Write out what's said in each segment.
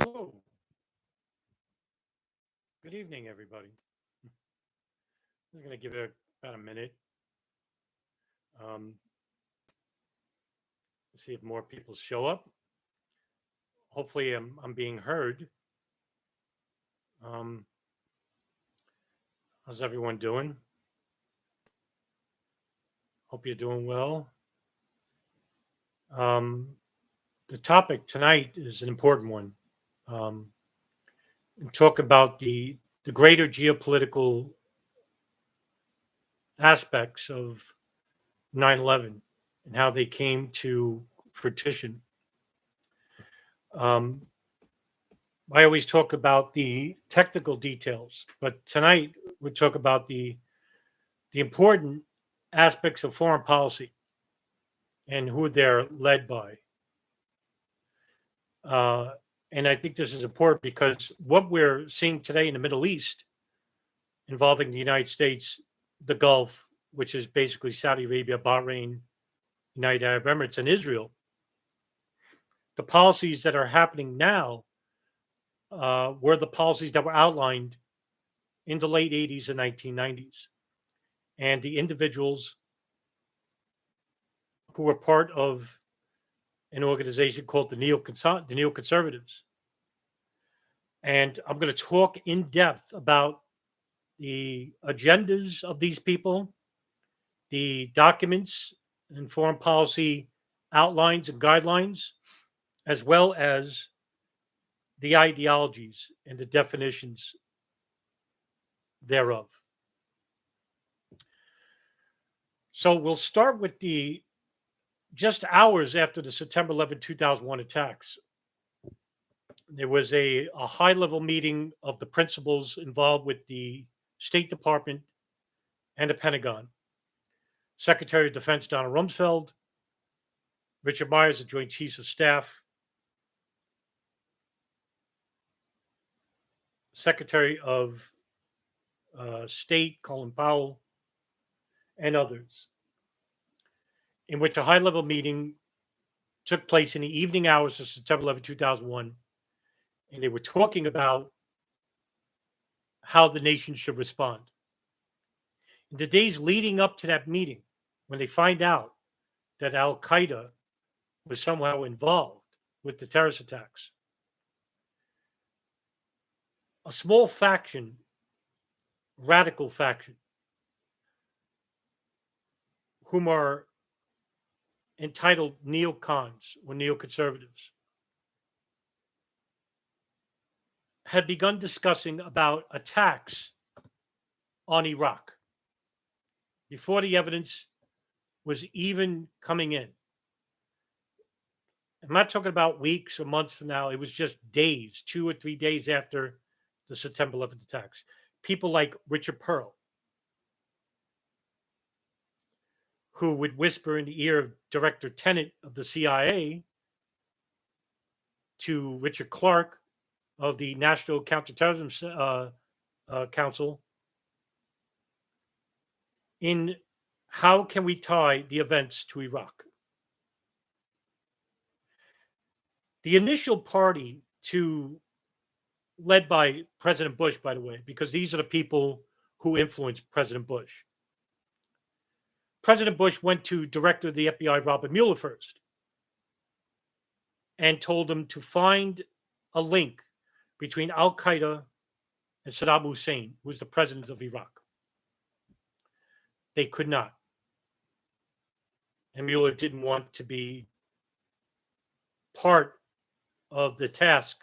Hello. Good evening, everybody. I'm going to give it about a minute. Um, See if more people show up. Hopefully, I'm being heard. Um, how's everyone doing? Hope you're doing well. Um, the topic tonight is an important one. We talk about the greater geopolitical aspects of 9/11 and how they came to fruition. Um, I always talk about the technical details, but tonight we talk about the important aspects of foreign policy and who they're led by. Uh, and I think this is important because what we're seeing today in the Middle East, involving the United States, the Gulf, which is basically Saudi Arabia, Bahrain, United Arab Emirates, and Israel, the policies that are happening now were the policies that were outlined in the late 80s and 1990s. And the individuals who were part of an organization called the Neoconservatives. And I'm going to talk in depth about the agendas of these people, the documents and foreign policy outlines and guidelines, as well as the ideologies and the definitions thereof. So we'll start with the just hours after the September 11, 2001 attacks. There was a high level meeting of the principals involved with the State Department and the Pentagon. Secretary of Defense Donald Rumsfeld, Richard Myers, the Joint Chiefs of Staff, Secretary of State Colin Powell, and others, in which a high level meeting took place in the evening hours of September 11, 2001. And they were talking about how the nation should respond. In the days leading up to that meeting, when they find out that Al Qaeda was somehow involved with the terrorist attacks, a small faction, radical faction, whom are entitled neocons or neoconservatives, had begun discussing about attacks on Iraq before the evidence was even coming in. I'm not talking about weeks or months from now. It was just days, 2 or 3 days after the September 11th attacks. People like Richard Pearl, who would whisper in the ear of Director Tenet of the CIA to Richard Clarke of the National Counterterrorism Council in how can we tie the events to Iraq. The initial party led by President Bush, by the way, because these are the people who influenced President Bush. President Bush went to Director of the FBI, Robert Mueller, first, and told him to find a link between Al Qaeda and Saddam Hussein, who was the president of Iraq. They could not. And Mueller didn't want to be part of the task,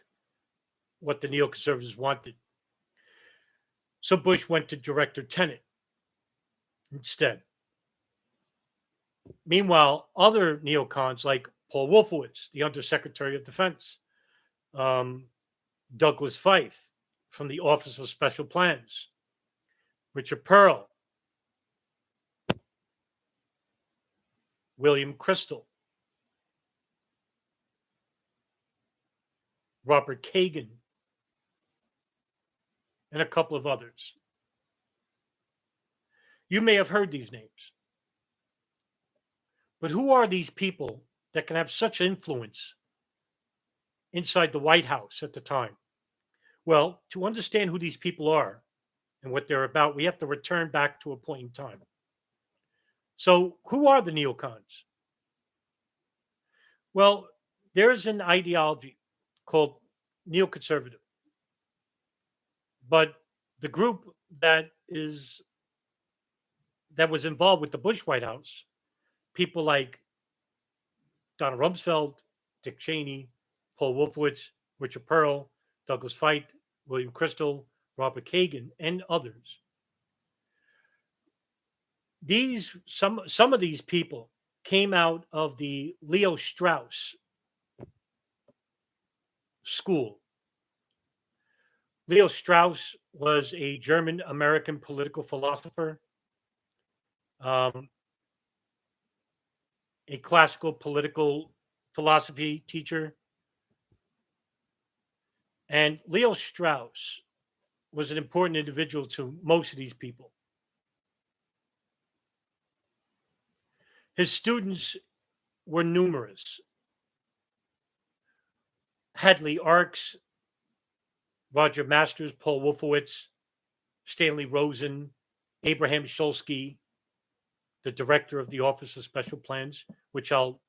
what the neoconservatives wanted. So Bush went to Director Tenet instead. Meanwhile, other neocons like Paul Wolfowitz, the Undersecretary of Defense, Douglas Feith from the Office of Special Plans, Richard Pearl, William Crystal, Robert Kagan, and a couple of others. You may have heard these names. But who are these people that can have such influence inside the White House at the time. Well, to understand who these people are and what they're about, we have to return back to a point in time. So, who are the neocons? Well, there's an ideology called neoconservative, but the group that was involved with the Bush White House, people like Donald Rumsfeld, Dick Cheney, Paul Wolfowitz, Richard Pearl, Douglas Feith, William Crystal, Robert Kagan, and others. Some of these people came out of the Leo Strauss school. Leo Strauss was a German American political philosopher, um, a classical political philosophy teacher. And Leo Strauss was an important individual to most of these people. His students were numerous. Hadley Arks, Roger Masters, Paul Wolfowitz, Stanley Rosen, Abraham Shulsky, the director of the Office of Special Plans, which I'll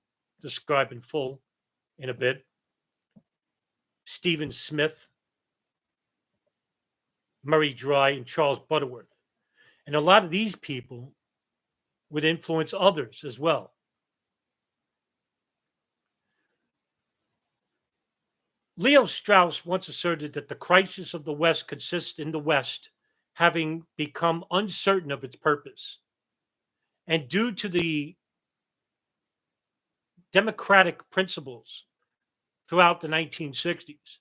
describe in full in a bit, Stephen Smith, Murray Dry, and Charles Butterworth. And a lot of these people would influence others as well. Leo Strauss once asserted that the crisis of the West consists in the West having become uncertain of its purpose. And due to the democratic principles throughout the 1960s,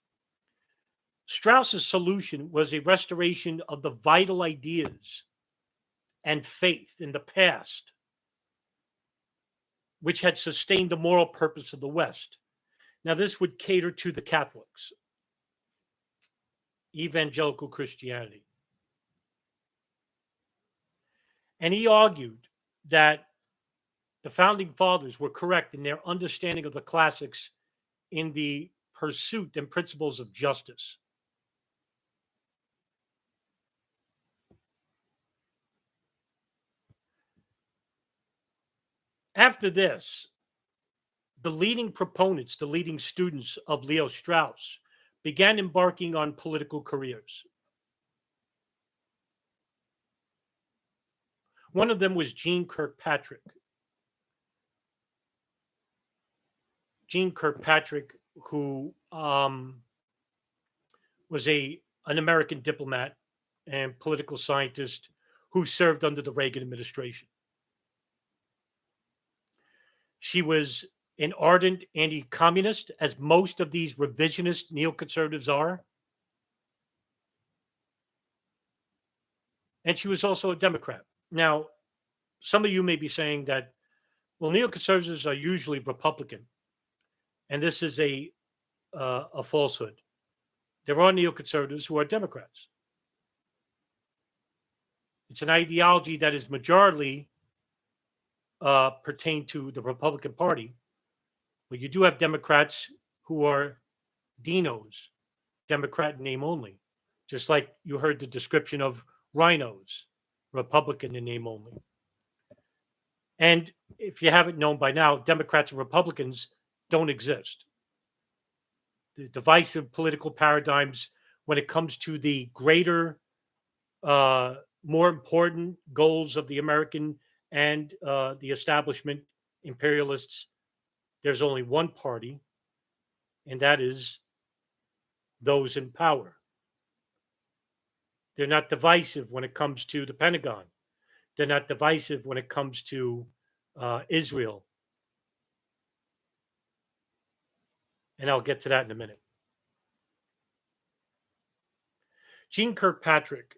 Strauss's solution was a restoration of the vital ideas and faith in the past, which had sustained the moral purpose of the West. Now, this would cater to the Catholics, evangelical Christianity. And he argued that the founding fathers were correct in their understanding of the classics in the pursuit and principles of justice. After this, the leading proponents, the leading students of Leo Strauss began embarking on political careers. One of them was Jeane Kirkpatrick. Jeane Kirkpatrick, who was an American diplomat and political scientist who served under the Reagan administration. She was an ardent anti-communist, as most of these revisionist neoconservatives are. And she was also a Democrat. Now, some of you may be saying that, well, neoconservatives are usually Republican, and this is a falsehood. There are neoconservatives who are Democrats. It's an ideology that is majorly pertained to the Republican Party, but you do have Democrats who are Dinos, Democrat in name only, just like you heard the description of rhinos, Republican in name only. And if you haven't known by now, Democrats and Republicans don't exist. The divisive political paradigms when it comes to the greater, more important goals of the American and the establishment imperialists, there's only one party, and that is those in power. They're not divisive when it comes to the Pentagon. They're not divisive when it comes to Israel. And I'll get to that in a minute. Jeane Kirkpatrick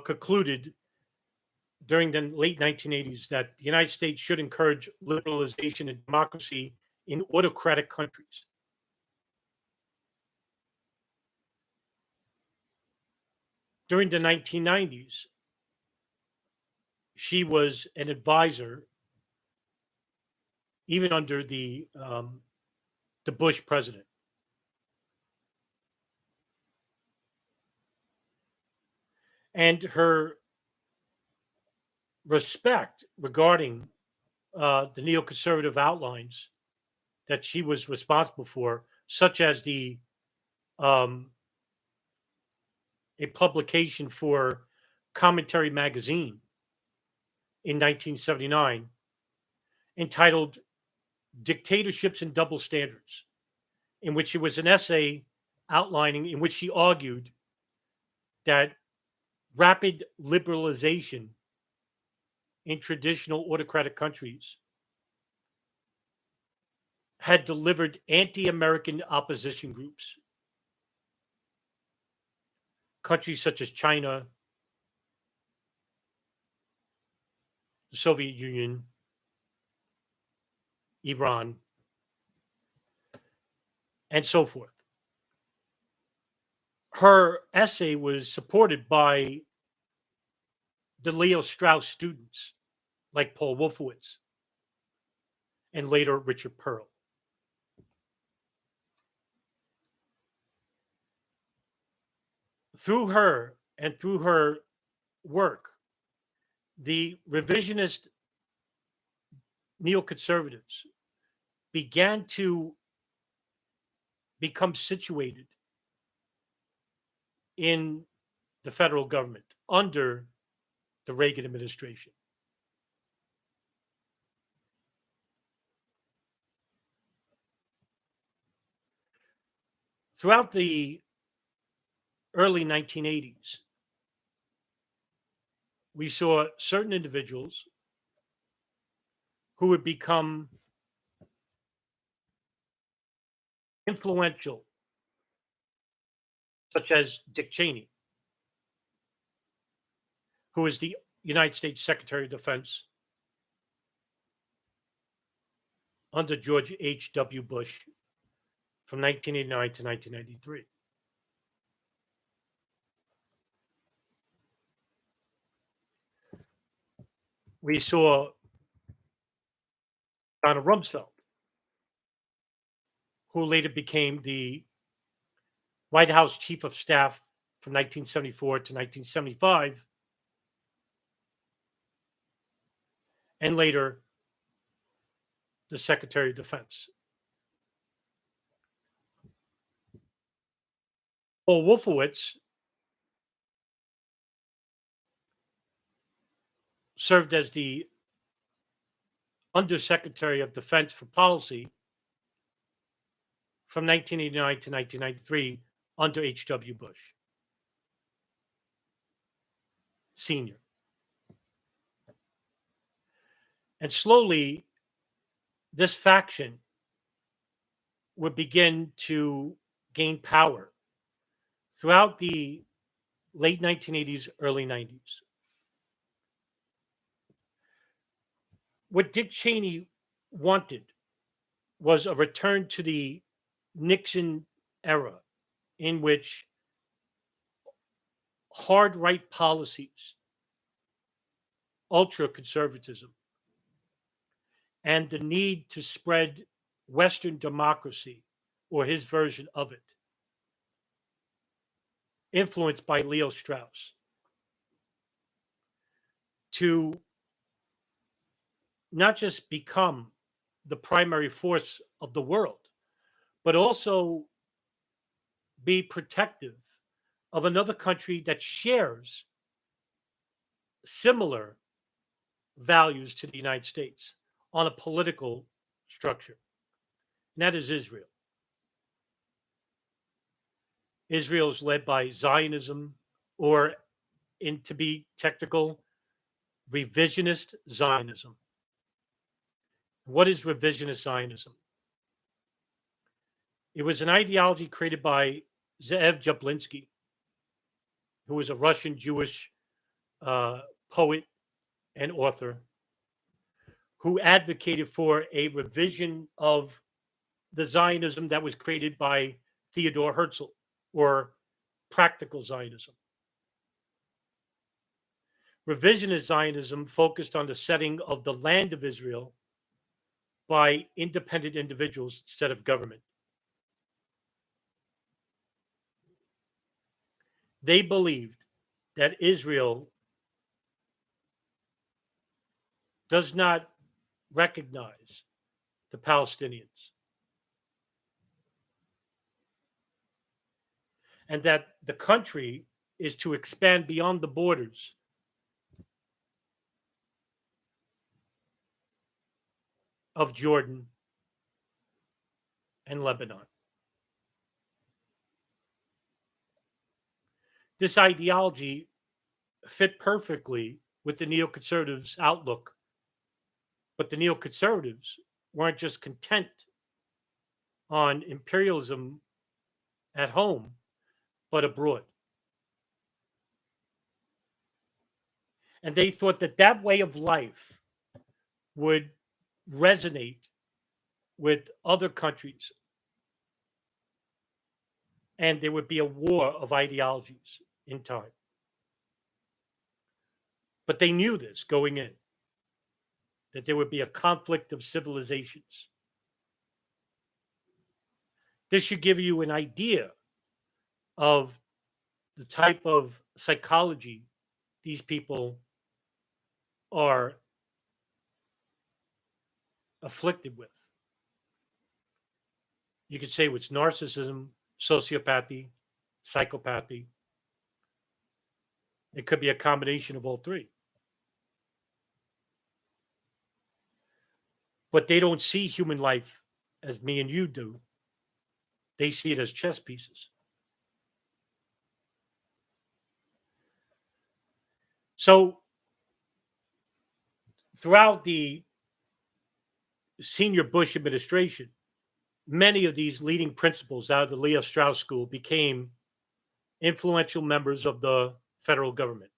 concluded during the late 1980s that the United States should encourage liberalization and democracy in autocratic countries. During the 1990s, she was an advisor, even under the the Bush president. And her respect regarding the neoconservative outlines that she was responsible for, such as um, a publication for Commentary Magazine in 1979 entitled Dictatorships and Double Standards, in which it was an essay outlining, in which she argued that rapid liberalization in traditional autocratic countries had delivered anti-American opposition groups. Countries such as China, the Soviet Union, Iran, and so forth. Her essay was supported by the Leo Strauss students like Paul Wolfowitz and later Richard Pearl. Through her and through her work, the revisionist neoconservatives began to become situated in the federal government under the Reagan administration. Throughout the early 1980s, we saw certain individuals who would become influential, such as Dick Cheney, who was the United States Secretary of Defense under George H.W. Bush from 1989 to 1993. We saw Donald Rumsfeld, who later became the White House Chief of Staff from 1974 to 1975, and later the Secretary of Defense. Paul Wolfowitz served as the Undersecretary of Defense for Policy from 1989 to 1993 under H.W. Bush Sr. And slowly, this faction would begin to gain power throughout the late 1980s, early 90s. What Dick Cheney wanted was a return to the Nixon era, in which hard right policies, ultra conservatism, and the need to spread Western democracy, or his version of it, influenced by Leo Strauss, to not just become the primary force of the world, but also be protective of another country that shares similar values to the United States on a political structure. And that is Israel. Israel is led by Zionism, or, to be technical, revisionist Zionism. What is revisionist Zionism? It was an ideology created by Ze'ev Jablonski, who was a Russian Jewish poet and author, who advocated for a revision of the Zionism that was created by Theodore Herzl, or practical Zionism. Revisionist Zionism focused on the setting of the land of Israel by independent individuals instead of government. They believed that Israel does not recognize the Palestinians and that the country is to expand beyond the borders of Jordan and Lebanon. This ideology fit perfectly with the neoconservatives' outlook, but the neoconservatives weren't just content on imperialism at home, but abroad. And they thought that that way of life would resonate with other countries, and there would be a war of ideologies in time. But they knew this going in, that there would be a conflict of civilizations. This should give you an idea of the type of psychology these people are afflicted with. You could say it's narcissism, sociopathy, psychopathy. It could be a combination of all three. But they don't see human life as me and you do. They see it as chess pieces. So throughout the senior Bush administration, many of these leading principals out of the Leo Strauss School became influential members of the federal government.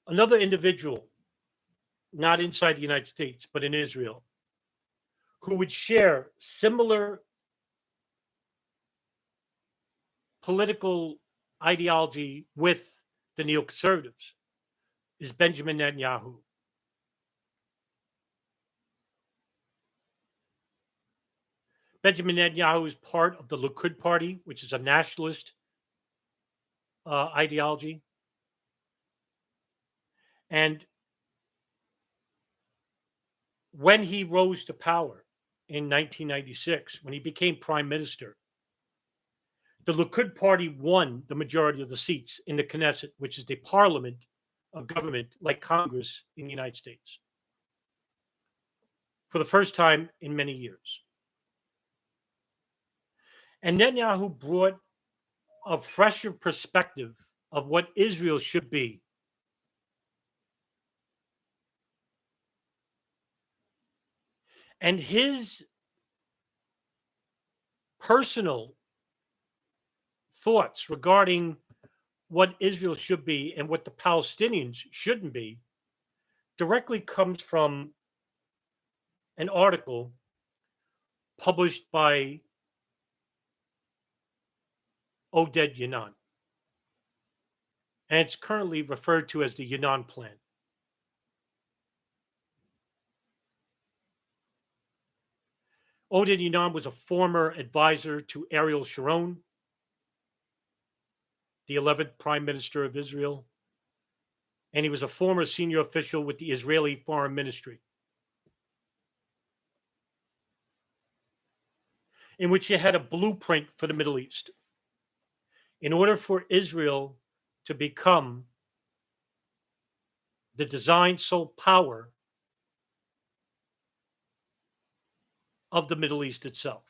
Another individual, not inside the United States, but in Israel, who would share similar political ideology with the neoconservatives is Benjamin Netanyahu. Benjamin Netanyahu is part of the Likud party, which is a nationalist ideology. And when he rose to power in 1996, when he became prime minister, the Likud party won the majority of the seats in the Knesset, which is the parliament of government like Congress in the United States, for the first time in many years. And Netanyahu brought a fresher perspective of what Israel should be. And his personal thoughts regarding what Israel should be and what the Palestinians shouldn't be directly comes from an article published by Oded Yanon. And it's currently referred to as the Yanon Plan. Oded Yanon was a former advisor to Ariel Sharon, the 11th Prime Minister of Israel, and he was a former senior official with the Israeli Foreign Ministry, in which he had a blueprint for the Middle East. In order for Israel to become the design sole power of the Middle East itself,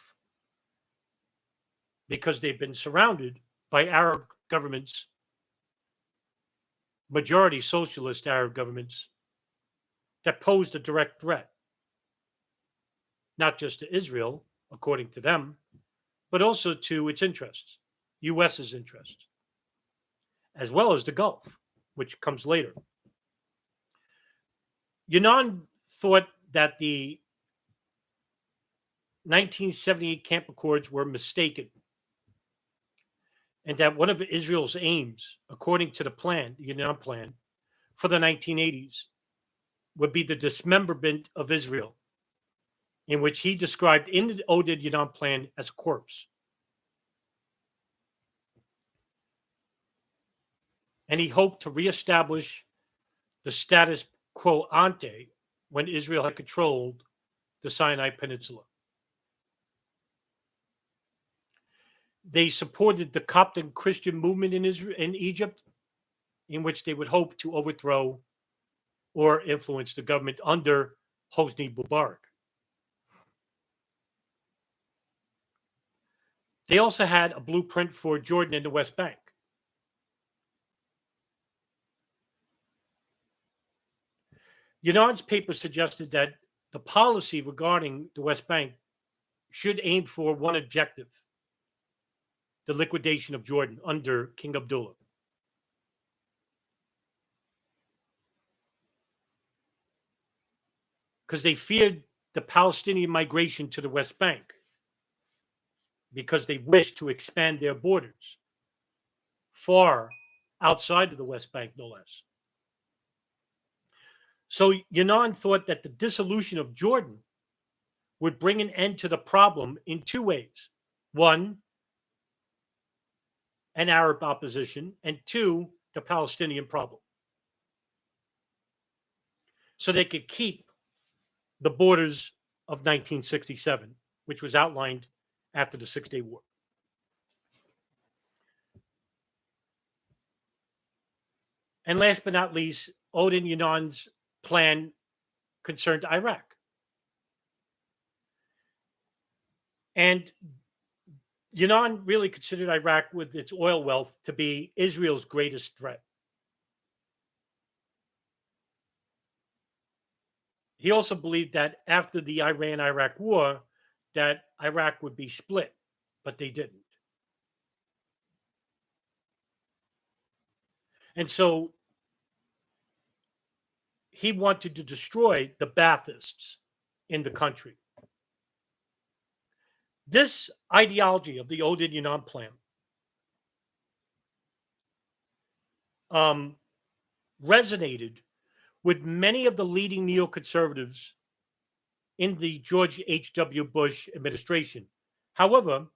because they've been surrounded by Arab governments, majority socialist Arab governments, that posed a direct threat, not just to Israel, according to them, but also to its interests, US's interests, as well as the Gulf, which comes later. Yanon thought that the 1978 Camp Accords were mistaken, and that one of Israel's aims, according to the plan, the Yanon plan, for the 1980s would be the dismemberment of Israel, in which he described in the Oded Yanon plan as a corpse. and he hoped to reestablish the status quo ante when Israel had controlled the Sinai Peninsula. They supported the Coptic Christian movement in Egypt, in which they would hope to overthrow or influence the government under Hosni Mubarak. They also had a blueprint for Jordan and the West Bank. Yunan's paper suggested that the policy regarding the West Bank should aim for one objective: the liquidation of Jordan under King Abdullah. Because they feared the Palestinian migration to the West Bank, because they wished to expand their borders far outside of the West Bank, no less. So Yunan thought that the dissolution of Jordan would bring an end to the problem in two ways. One, an Arab opposition, and two, the Palestinian problem. So they could keep the borders of 1967, which was outlined after the Six-Day War. And last but not least, Odin Yunan's plan concerned Iraq. And Yunan really considered Iraq, with its oil wealth, to be Israel's greatest threat. He also believed that after the Iran-Iraq war, that Iraq would be split, but they didn't. And so he wanted to destroy the Baathists in the country. This ideology of the Odin Yunan plan resonated with many of the leading neoconservatives in the George H.W. Bush administration. However,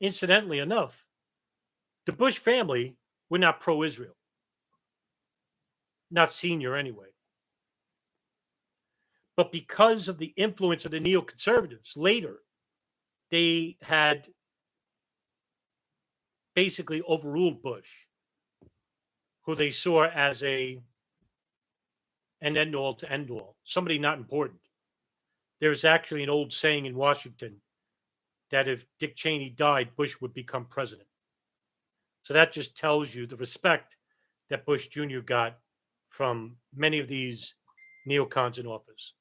incidentally enough, the Bush family were not pro-Israel. Not senior anyway. But because of the influence of the neoconservatives later, they had basically overruled Bush, who they saw as an end-all to end-all, somebody not important. There's actually an old saying in Washington that if Dick Cheney died, Bush would become president. So that just tells you the respect that Bush Jr. got from many of these neocons in office.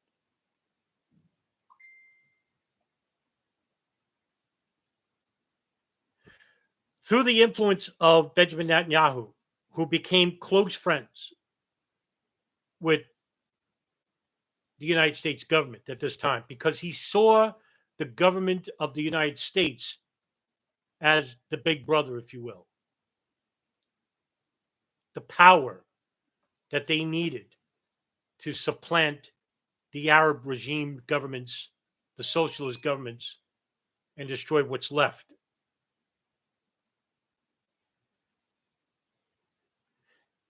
Through the influence of Benjamin Netanyahu, who became close friends with the United States government at this time, because he saw the government of the United States as the big brother, if you will. The power that they needed to supplant the Arab regime governments, the socialist governments, and destroy what's left.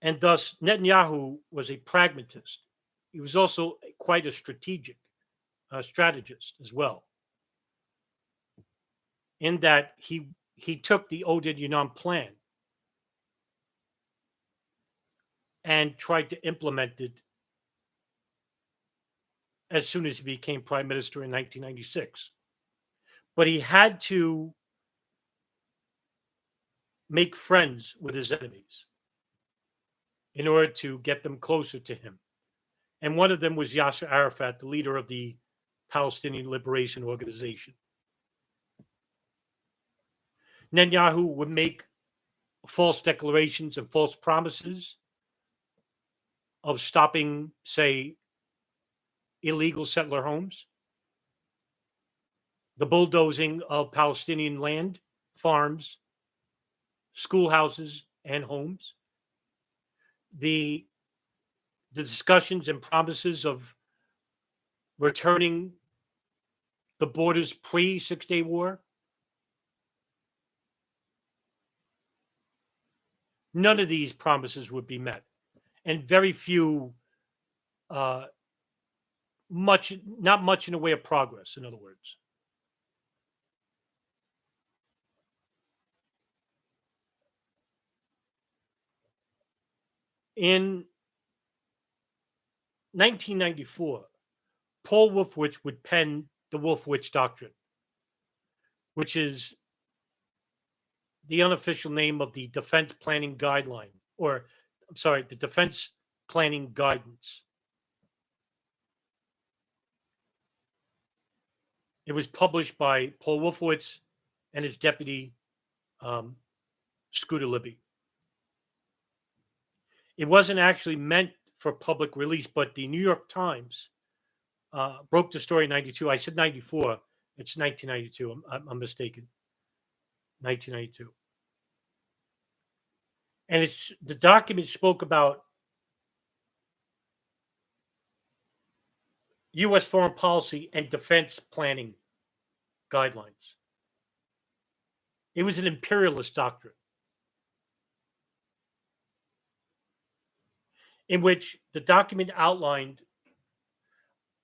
And thus, Netanyahu was a pragmatist. He was also quite a strategist as well, in that he took the Odin Yunan plan and tried to implement it as soon as he became prime minister in 1996. But he had to make friends with his enemies in order to get them closer to him. And one of them was Yasser Arafat, the leader of the Palestinian Liberation Organization. Netanyahu would make false declarations and false promises of stopping, say, illegal settler homes, the bulldozing of Palestinian land, farms, schoolhouses, and homes, the discussions and promises of returning the borders pre-Six-Day War, none of these promises would be met, and very few, uh, not much in the way of progress. In other words, in 1994, Paul Wolfowitz would pen the Wolfowitz Doctrine, which is the unofficial name of the Defense Planning Guideline, or I'm sorry, the Defense Planning Guidance. It was published by Paul Wolfowitz and his deputy, um, Scooter Libby. It wasn't actually meant for public release, but the New York Times broke the story in 92. I said 94. It's 1992. I'm mistaken. 1992. And the document spoke about U.S. foreign policy and defense planning guidelines. It was an imperialist doctrine in which the document outlined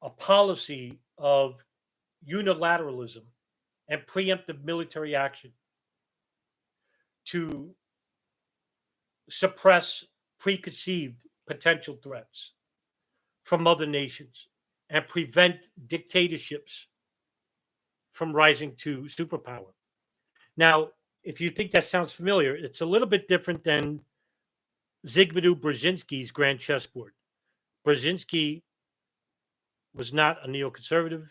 a policy of unilateralism and preemptive military action to suppress preconceived potential threats from other nations and prevent dictatorships from rising to superpower. Now, if you think that sounds familiar, it's a little bit different than Zbigniew Brzezinski's grand chessboard. Brzezinski was not a neoconservative,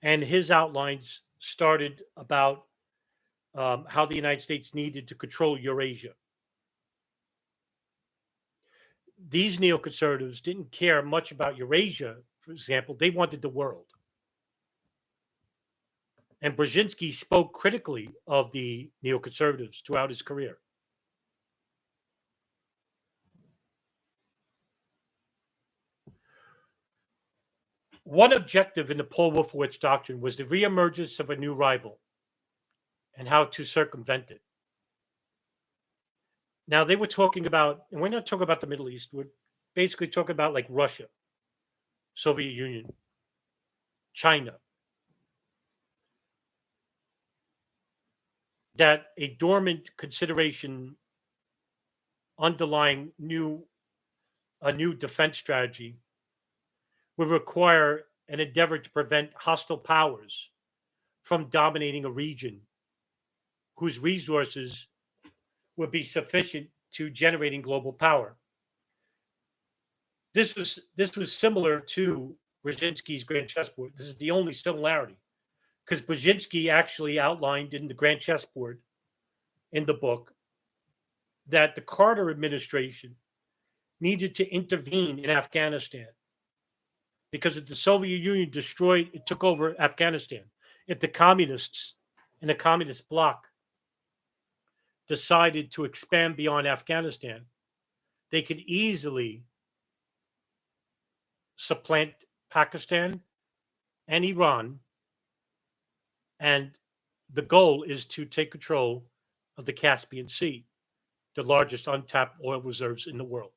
and his outlines started about how the United States needed to control Eurasia. These neoconservatives didn't care much about Eurasia, for example, they wanted the world. And Brzezinski spoke critically of the neoconservatives throughout his career. One objective in the Paul Wolfowitz doctrine was the reemergence of a new rival and how to circumvent it. Now, they were talking about, and we're not talking about the Middle East, we're basically talking about like Russia, Soviet Union, China, that a dormant consideration underlying a new defense strategy would require an endeavor to prevent hostile powers from dominating a region whose resources would be sufficient to generating global power. This was similar to Brzezinski's grand chessboard. This is the only similarity, because Brzezinski actually outlined in the grand chessboard in the book that the Carter administration needed to intervene in Afghanistan because if the Soviet Union took over Afghanistan, if the communists and the communist bloc decided to expand beyond Afghanistan, they could easily supplant Pakistan and Iran. And the goal is to take control of the Caspian Sea, the largest untapped oil reserves in the world.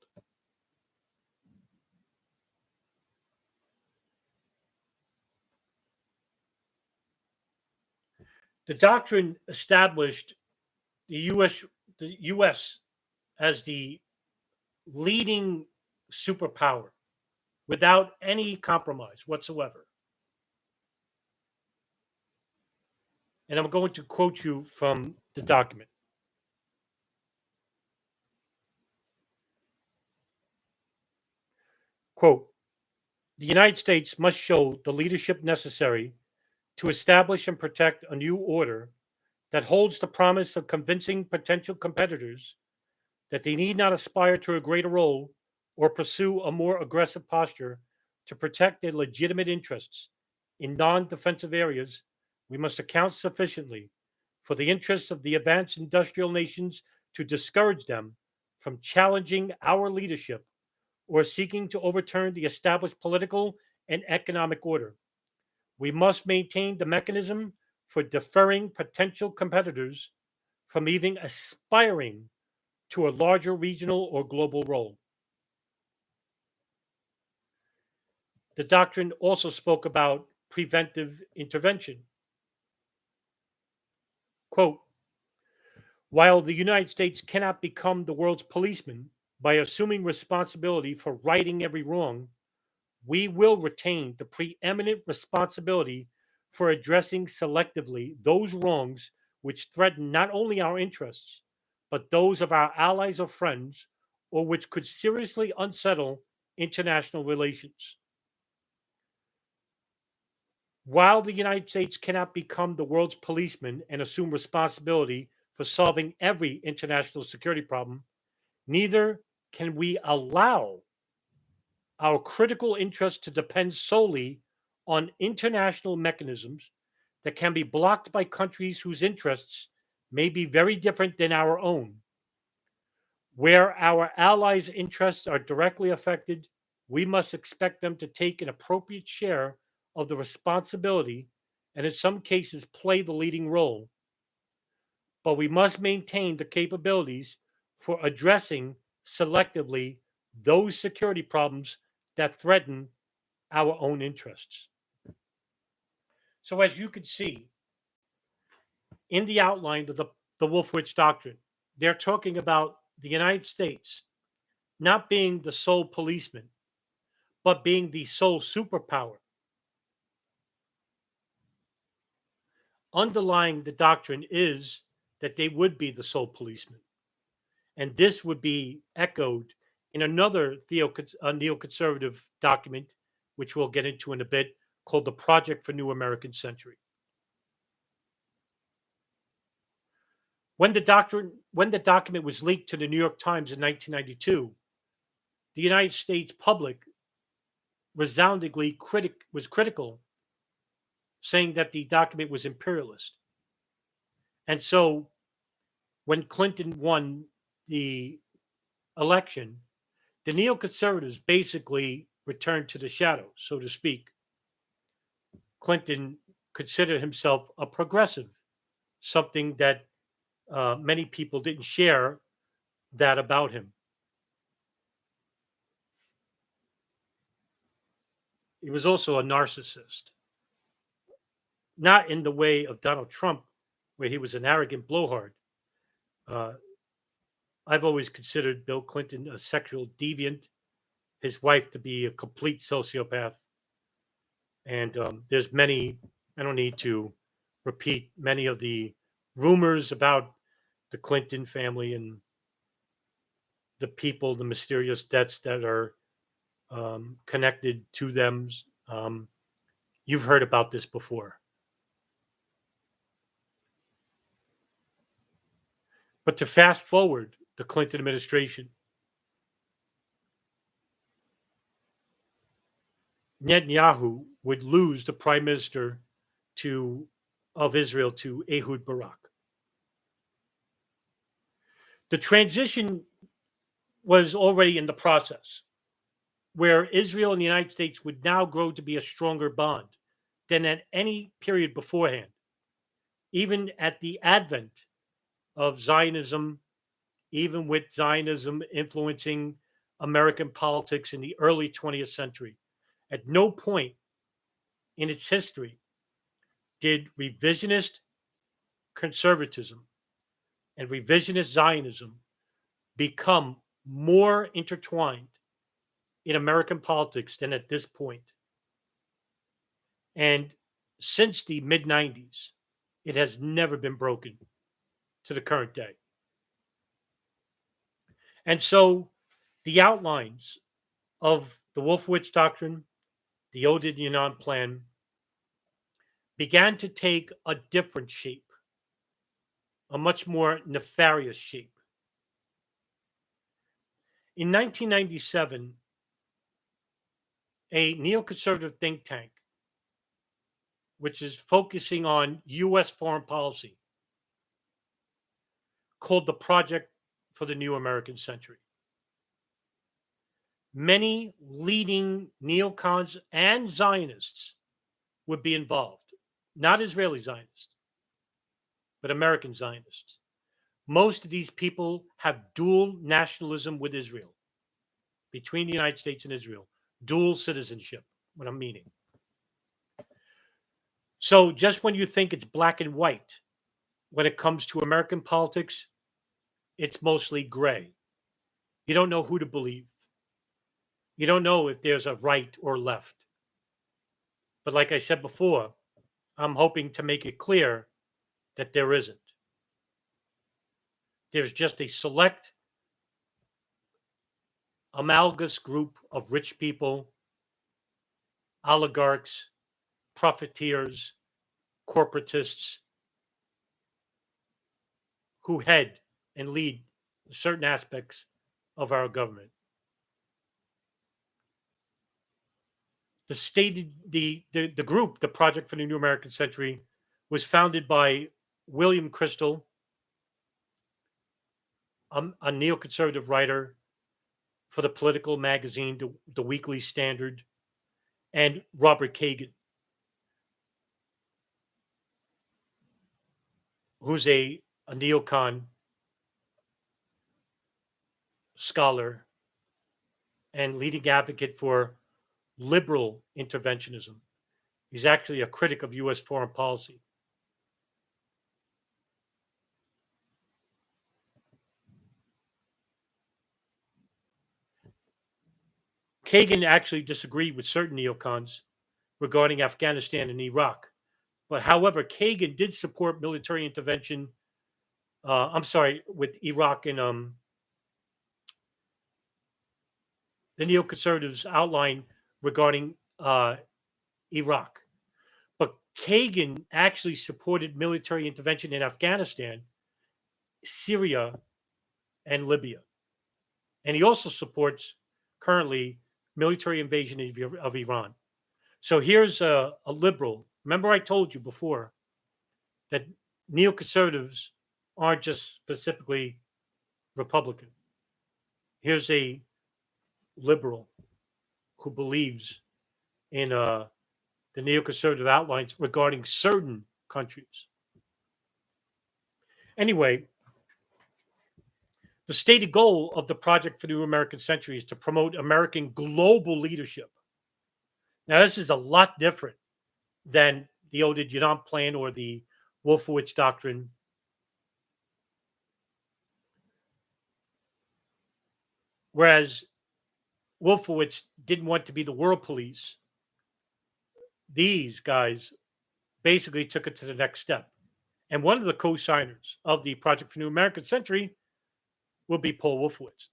The doctrine established the US as the leading superpower without any compromise whatsoever. And I'm going to quote you from the document. Quote, the United States must show the leadership necessary to establish and protect a new order that holds the promise of convincing potential competitors that they need not aspire to a greater role or pursue a more aggressive posture to protect their legitimate interests in non-defensive areas. We must account sufficiently for the interests of the advanced industrial nations to discourage them from challenging our leadership or seeking to overturn the established political and economic order. We must maintain the mechanism for deferring potential competitors from even aspiring to a larger regional or global role. The doctrine also spoke about preventive intervention. Quote, while the United States cannot become the world's policeman by assuming responsibility for righting every wrong, we will retain the preeminent responsibility for addressing selectively those wrongs which threaten not only our interests, but those of our allies or friends, or which could seriously unsettle international relations. While the United States cannot become the world's policeman and assume responsibility for solving every international security problem, neither can we allow our critical interests to depend solely on international mechanisms that can be blocked by countries whose interests may be very different than our own. Where our allies' interests are directly affected, we must expect them to take an appropriate share of the responsibility and, in some cases, play the leading role. But we must maintain the capabilities for addressing selectively those security problems that threaten our own interests. So, as you can see in the outline of the Wolfowitz Doctrine, they're talking about the United States not being the sole policeman, but being the sole superpower. Underlying the doctrine is that they would be the sole policeman. And this would be echoed in another neoconservative document, which we'll get into in a bit, called the Project for New American Century. When the document was leaked to the New York Times in 1992, the United States public resoundingly was critical, saying that the document was imperialist. And so when Clinton won the election, the neoconservatives basically returned to the shadows, so to speak. Clinton considered himself a progressive, something that many people didn't share that about him. He was also a narcissist, not in the way of Donald Trump, where he was an arrogant blowhard. Uh, I've always considered Bill Clinton a sexual deviant, his wife to be a complete sociopath. And there's many, I don't need to repeat many of the rumors about the Clinton family and the people, the mysterious deaths that are connected to them. You've heard about this before. But to fast forward the Clinton administration, Netanyahu would lose the prime minister of Israel to Ehud Barak. The transition was already in the process, where Israel and the United States would now grow to be a stronger bond than at any period beforehand, even at the advent of Zionism, even with Zionism influencing American politics in the early 20th century. At no point in its history did revisionist conservatism and revisionist Zionism become more intertwined in American politics than at this point. And since the mid 90s, it has never been broken to the current day. And so the outlines of the Wolfowitz Doctrine, the Oded Yinon Plan, began to take a different shape, a much more nefarious shape. In 1997, a neoconservative think tank, which is focusing on U.S. foreign policy, called the Project for the New American Century. Many leading neocons and Zionists would be involved, not Israeli Zionists, but American Zionists. Most of these people have dual nationalism with Israel, between the United States and Israel, dual citizenship, what I'm meaning. So just when you think it's black and white, when it comes to American politics, it's mostly gray. You don't know who to believe. You don't know if there's a right or left. But like I said before, I'm hoping to make it clear that there isn't. There's just a select, amalgamous group of rich people, oligarchs, profiteers, corporatists who head and lead certain aspects of our government. The group, the Project for the New American Century, was founded by William Crystal, a neoconservative writer for the political magazine, the Weekly Standard, and Robert Kagan, who's a neocon scholar and leading advocate for liberal interventionism. He's actually a critic of U.S. foreign policy. Kagan actually disagreed with certain neocons regarding Afghanistan and Iraq. But however, Kagan did support military intervention. With Iraq and the neoconservatives outline regarding Iraq. But Kagan actually supported military intervention in Afghanistan, Syria, and Libya. And he also supports currently military invasion of Iran. So here's a liberal. Remember, I told you before that neoconservatives aren't just specifically Republican. Here's a liberal who believes in the neoconservative outlines regarding certain countries. Anyway, the stated goal of the Project for the New American Century is to promote American global leadership. Now, this is a lot different than the Eau de Dinant plan or the Wolfowitz Doctrine. Whereas Wolfowitz didn't want to be the world police, these guys basically took it to the next step. And one of the co-signers of the Project for New American Century will be Paul Wolfowitz,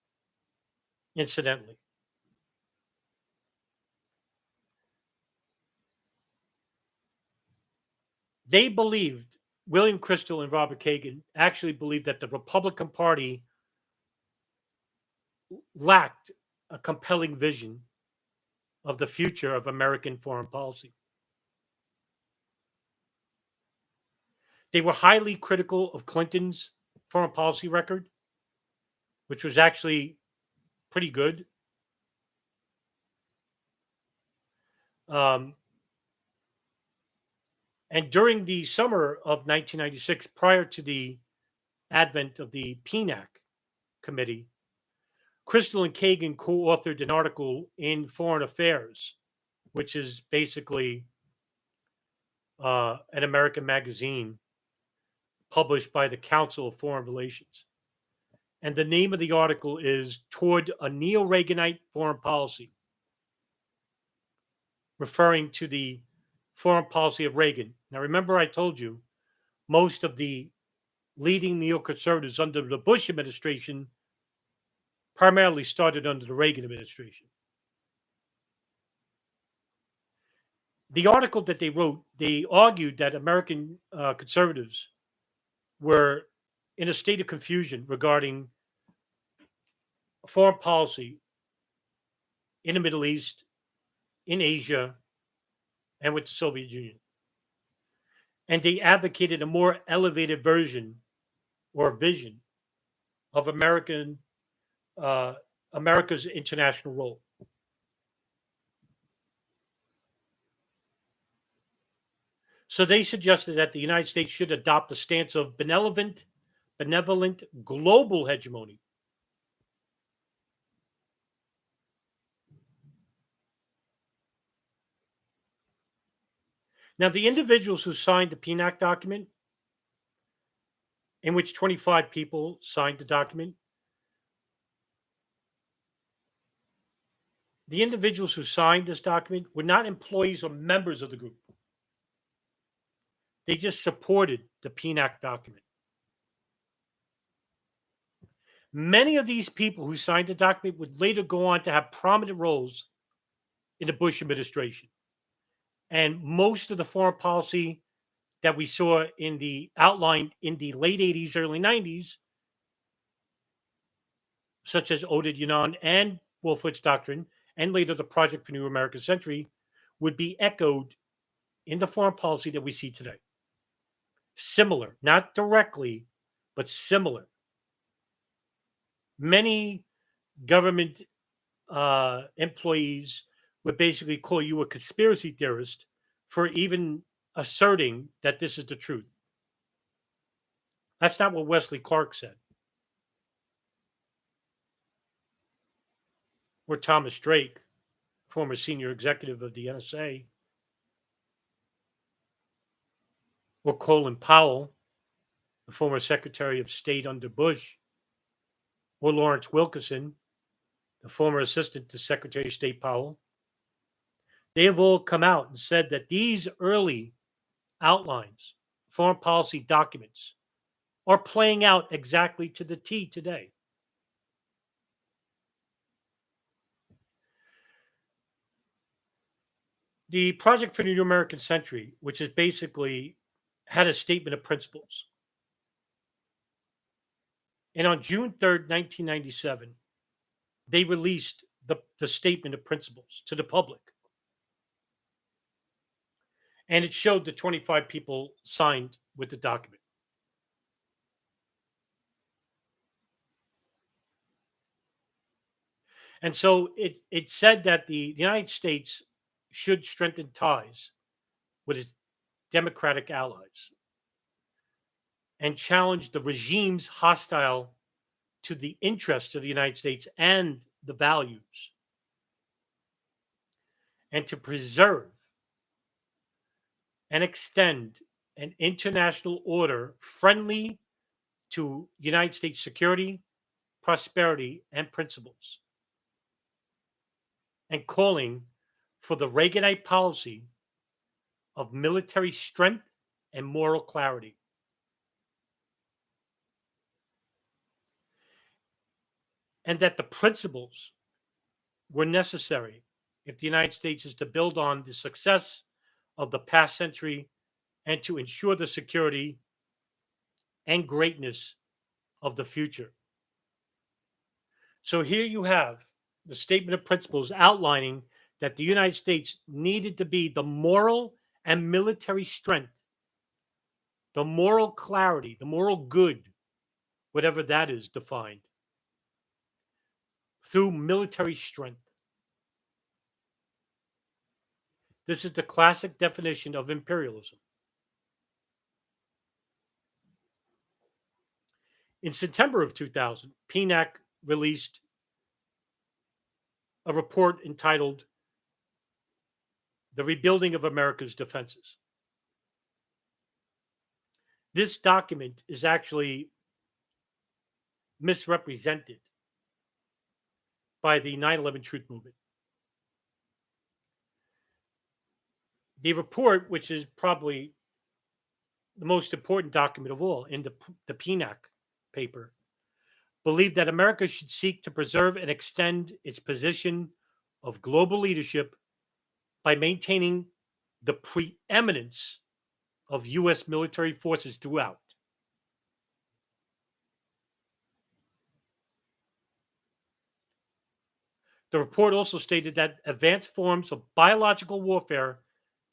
incidentally. They believed, William Crystal and Robert Kagan actually believed that the Republican Party lacked a compelling vision of the future of American foreign policy. They were highly critical of Clinton's foreign policy record, which was actually pretty good. And during the summer of 1996, prior to the advent of the PNAC committee, Crystal and Kagan co-authored an article in Foreign Affairs, which is basically an American magazine published by the Council of Foreign Relations. And the name of the article is Toward a Neo-Reaganite Foreign Policy, referring to the foreign policy of Reagan. Now, remember I told you most of the leading neoconservatives under the Bush administration primarily started under the Reagan administration. The article that they wrote, they argued that American conservatives were in a state of confusion regarding foreign policy in the Middle East, in Asia, and with the Soviet Union. And they advocated a more elevated version or vision of America's international role. So they suggested that the United States should adopt a stance of benevolent global hegemony. Now, the individuals who signed the PNAC document, in which 25 people signed the document, the individuals who signed this document were not employees or members of the group. They just supported the PNAC document. Many of these people who signed the document would later go on to have prominent roles in the Bush administration. And most of the foreign policy that we saw in the outlined in the late 80s, early 90s, such as Oded Yinon and Wolfowitz Doctrine, and later the Project for New American Century, would be echoed in the foreign policy that we see today. Similar, not directly, but similar. Many government employees would basically call you a conspiracy theorist for even asserting that this is the truth. That's not what Wesley Clark said, or Thomas Drake, former senior executive of the NSA, or Colin Powell, the former Secretary of State under Bush, or Lawrence Wilkerson, the former assistant to Secretary of State Powell. They have all come out and said that these early outlines, foreign policy documents, are playing out exactly to the T today. The Project for the New American Century, which is basically had a statement of principles. And on June 3rd, 1997, they released the statement of principles to the public. And it showed the 25 people signed with the document. And so it said that the United States should strengthen ties with its democratic allies and challenge the regimes hostile to the interests of the United States and the values, and to preserve and extend an international order friendly to United States security, prosperity, and principles, and calling for the Reaganite policy of military strength and moral clarity. And that the principles were necessary if the United States is to build on the success of the past century and to ensure the security and greatness of the future. So here you have the statement of principles outlining that the United States needed to be the moral and military strength, the moral clarity, the moral good, whatever that is defined, through military strength. This is the classic definition of imperialism. In September of 2000, PNAC released a report entitled The Rebuilding of America's Defenses. This document is actually misrepresented by the 9/11 Truth Movement. The report, which is probably the most important document of all in the PNAC paper, believed that America should seek to preserve and extend its position of global leadership by maintaining the preeminence of U.S. military forces throughout. The report also stated that advanced forms of biological warfare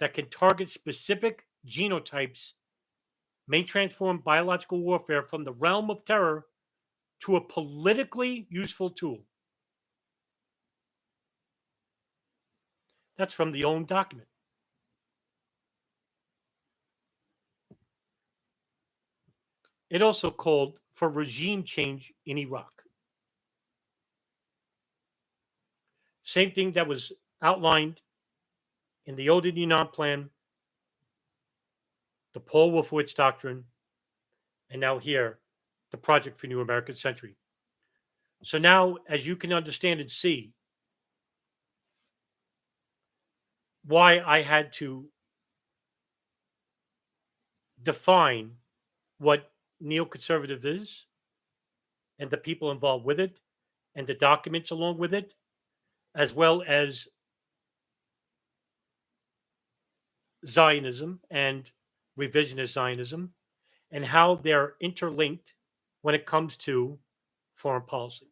that can target specific genotypes may transform biological warfare from the realm of terror to a politically useful tool. That's from the own document. It also called for regime change in Iraq. Same thing that was outlined in the Odin-Yunan Plan, the Paul Wolfowitz Doctrine, and now here, the Project for New American Century. So now, as you can understand and see, why I had to define what neoconservative is and the people involved with it and the documents along with it, as well as Zionism and revisionist Zionism, and how they're interlinked when it comes to foreign policy.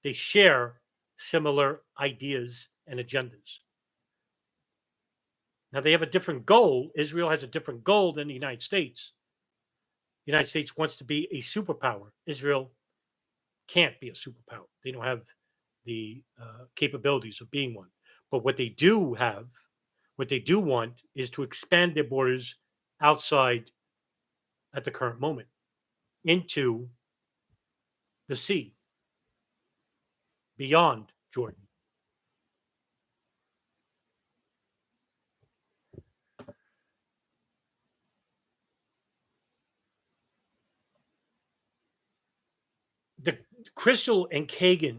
They share similar ideas and agendas. Now, they have a different goal. Israel has a different goal than the United States. The United States wants to be a superpower. Israel can't be a superpower. They don't have the capabilities of being one. But what they do have, what they do want, is to expand their borders outside at the current moment into the sea beyond Jordan. The Crystal and Kagan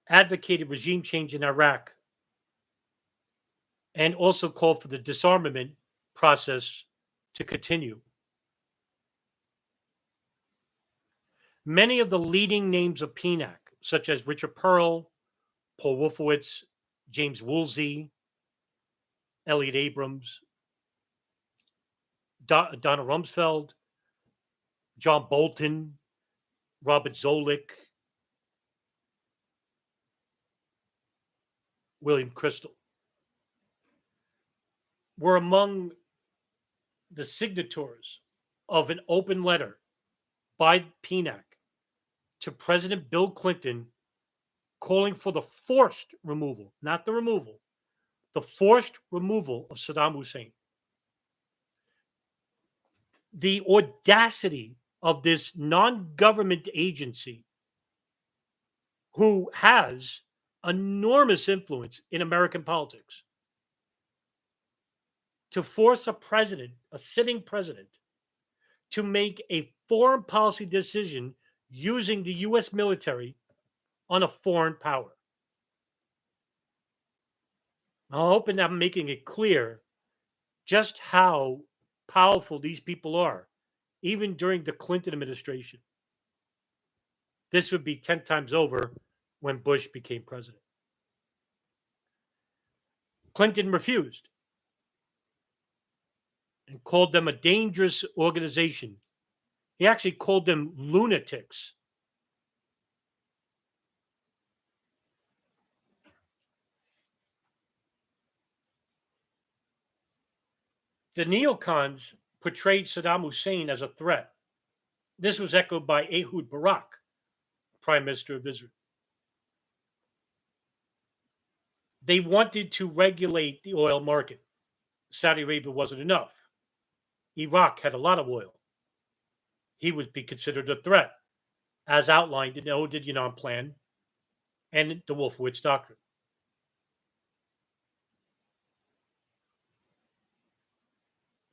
advocated regime change in Iraq and also called for the disarmament process to continue. Many of the leading names of PNAC, such as Richard Pearl, Paul Wolfowitz, James Woolsey, Elliot Abrams, Donna Rumsfeld, John Bolton, Robert Zoellick, William Crystal, were among the signatories of an open letter by PNAC to President Bill Clinton calling for the forced removal, not the removal, the forced removal of Saddam Hussein. The audacity of this non-government agency who has enormous influence in American politics to force a president, a sitting president, to make a foreign policy decision using the US military on a foreign power. I hope that I'm making it clear just how powerful these people are, even during the Clinton administration. This would be 10 times over when Bush became president. Clinton refused and called them a dangerous organization. He actually called them lunatics. The neocons portrayed Saddam Hussein as a threat. This was echoed by Ehud Barak, Prime Minister of Israel. They wanted to regulate the oil market. Saudi Arabia wasn't enough. Iraq had a lot of oil. He would be considered a threat, as outlined in the Odin-Yunan Plan and the Wolfowitz Doctrine.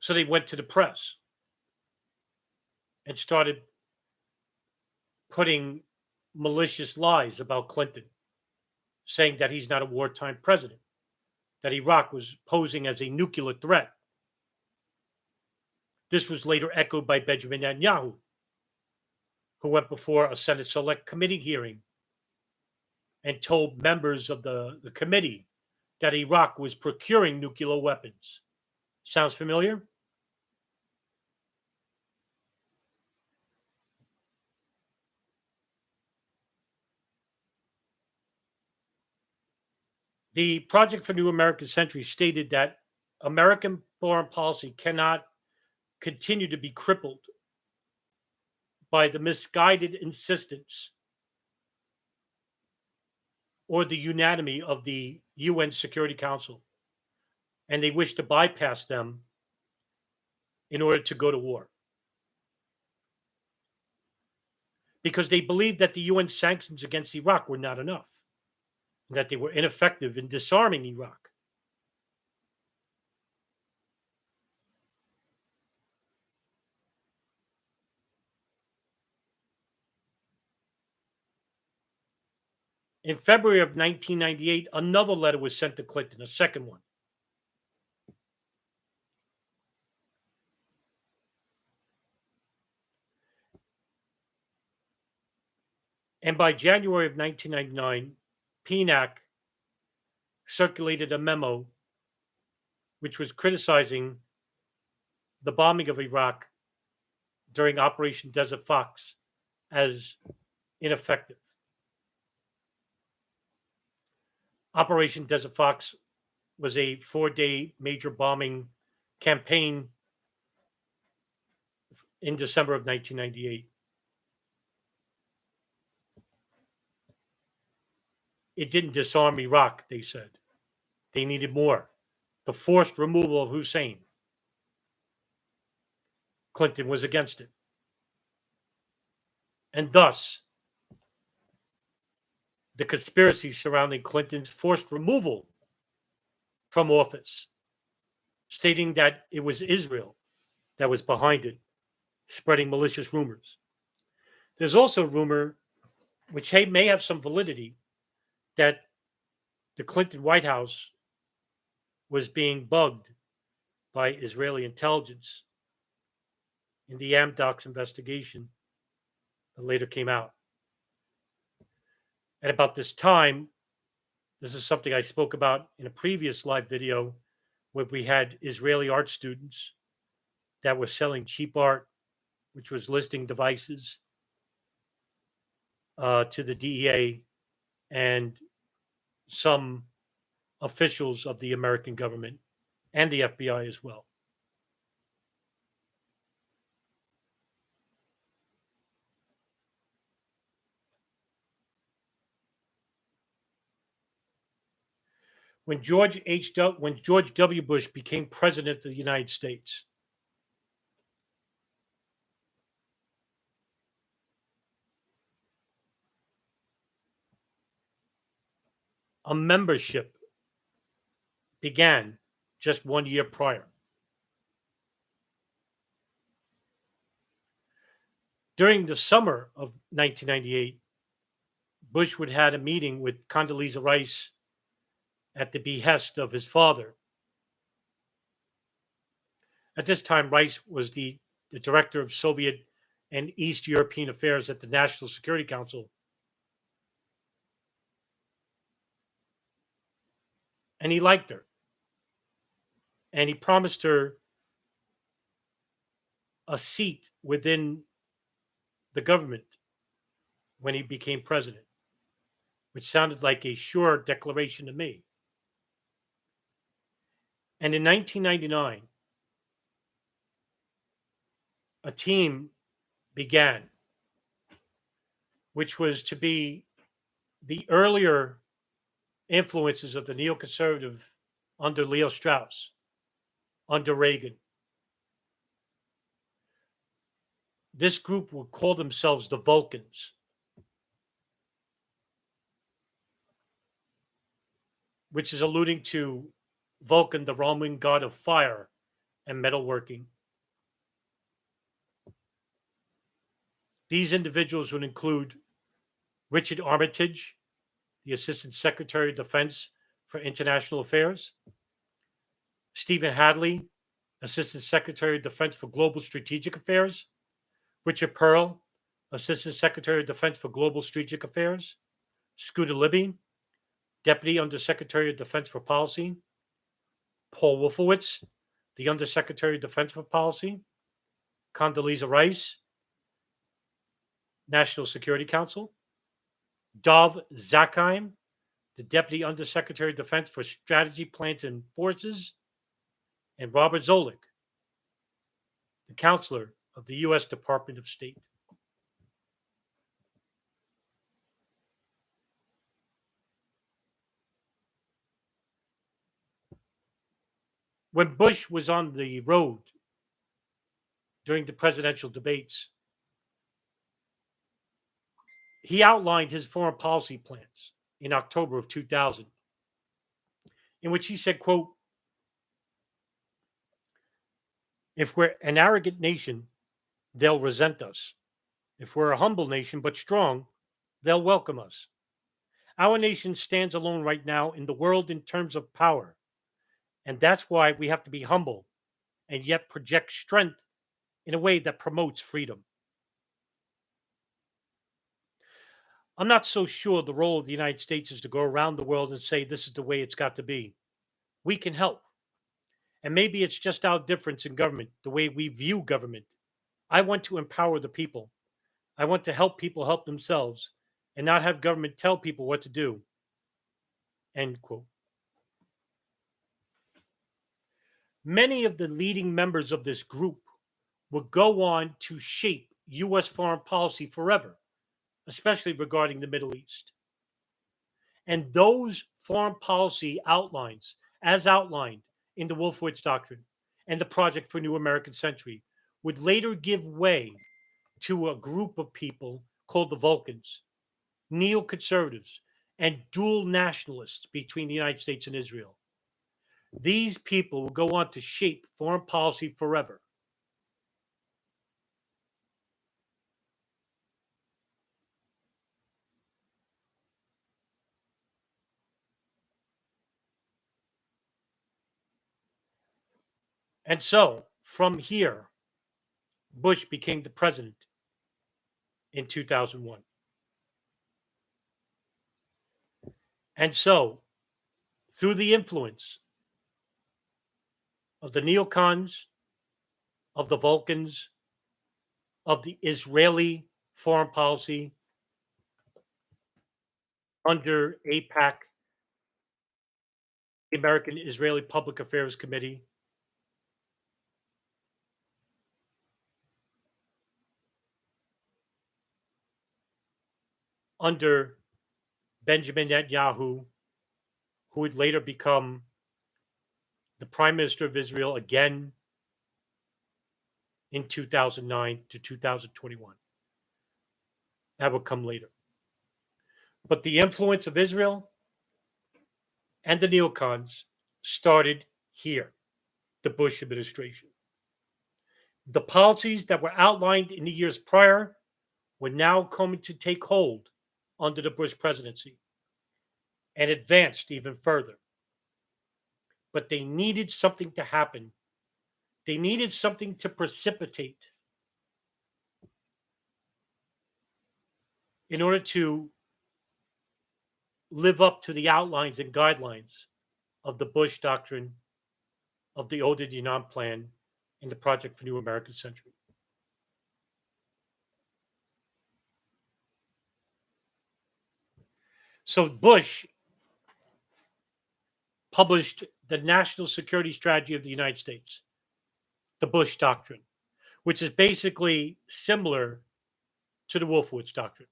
So they went to the press and started putting malicious lies about Clinton, saying that he's not a wartime president, that Iraq was posing as a nuclear threat. This was later echoed by Benjamin Netanyahu, who went before a Senate Select Committee hearing and told members of the committee that Iraq was procuring nuclear weapons. Sounds familiar? The Project for New American Century stated that American foreign policy cannot continue to be crippled by the misguided insistence or the unanimity of the UN Security Council, and they wish to bypass them in order to go to war. because they believed that the UN sanctions against Iraq were not enough, and that they were ineffective in disarming Iraq. In February of 1998, another letter was sent to Clinton, a second one. And by January of 1999, PNAC circulated a memo which was criticizing the bombing of Iraq during Operation Desert Fox as ineffective. Operation Desert Fox was a 4-day major bombing campaign in December of 1998. It didn't disarm Iraq, they said. They needed more. The forced removal of Hussein. Clinton was against it. And thus, the conspiracy surrounding Clinton's forced removal from office, stating that it was Israel that was behind it, spreading malicious rumors. There's also rumor, which may have some validity, that the Clinton White House was being bugged by Israeli intelligence in the Amdocs investigation that later came out. At about this time, this is something I spoke about in a previous live video where we had Israeli art students that were selling cheap art, which was listing devices to the DEA and some officials of the American government and the FBI as well. When George W. Bush became president of the United States, a membership began just 1 year prior. During the summer of 1998, Bush would had a meeting with Condoleezza Rice at the behest of his father. At this time, Rice was the director of Soviet and East European affairs at the National Security Council. And he liked her. And he promised her a seat within the government when he became president, which sounded like a sure declaration to me. And in 1999, a team began, which was to be the earlier influences of the neoconservative under Leo Strauss, under Reagan. This group would call themselves the Vulcans, which is alluding to Vulcan, the Roman god of fire and metalworking. These individuals would include Richard Armitage, the Assistant Secretary of Defense for International Affairs, Stephen Hadley, Assistant Secretary of Defense for Global Strategic Affairs, Richard Pearl, Assistant Secretary of Defense for Global Strategic Affairs, Scooter Libby, Deputy Undersecretary of Defense for Policy, Paul Wolfowitz, the Undersecretary of Defense for Policy, Condoleezza Rice, National Security Council, Dov Zakheim, the Deputy Undersecretary of Defense for Strategy, Plans, and Forces, and Robert Zoellick, the Counselor of the U.S. Department of State. When Bush was on the road during the presidential debates, he outlined his foreign policy plans in October of 2000, in which he said, quote, if we're an arrogant nation, they'll resent us. If we're a humble nation but strong, they'll welcome us. Our nation stands alone right now in the world in terms of power, and that's why we have to be humble and yet project strength in a way that promotes freedom. I'm not so sure the role of the United States is to go around the world and say this is the way it's got to be. We can help. And maybe it's just our difference in government, the way we view government. I want to empower the people. I want to help people help themselves and not have government tell people what to do. End quote. Many of the leading members of this group would go on to shape U.S. foreign policy forever, especially regarding the Middle East. And those foreign policy outlines, as outlined in the Wolfowitz Doctrine and the Project for New American Century, would later give way to a group of people called the Vulcans, neoconservatives, and dual nationalists between the United States and Israel. These people will go on to shape foreign policy forever. And so, from here, Bush became the president in 2001. And so, through the influence of the neocons, of the Vulcans, of the Israeli foreign policy under AIPAC, the American Israeli Public Affairs Committee, under Benjamin Netanyahu, who would later become the Prime Minister of Israel again in 2009 to 2021. That would come later. But the influence of Israel and the neocons started here, the Bush administration. The policies that were outlined in the years prior were now coming to take hold under the Bush presidency and advanced even further. But they needed something to happen. They needed something to precipitate in order to live up to the outlines and guidelines of the Bush Doctrine, of the Oded Yinon Plan, and the Project for New American Century. So Bush published the National Security Strategy of the United States, the Bush Doctrine, which is basically similar to the Wolfowitz Doctrine.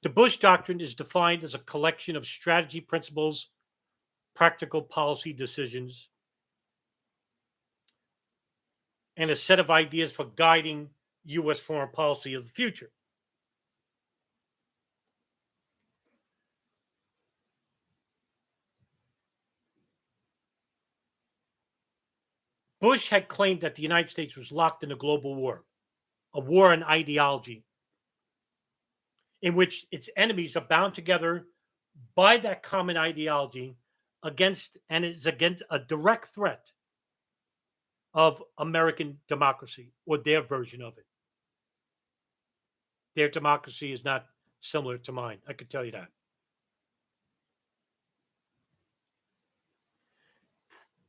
The Bush Doctrine is defined as a collection of strategy principles, practical policy decisions, and a set of ideas for guiding U.S. foreign policy of the future. Bush had claimed that the United States was locked in a global war, a war on ideology, in which its enemies are bound together by that common ideology against and is against a direct threat of American democracy or their version of it. Their democracy is not similar to mine. I could tell you that.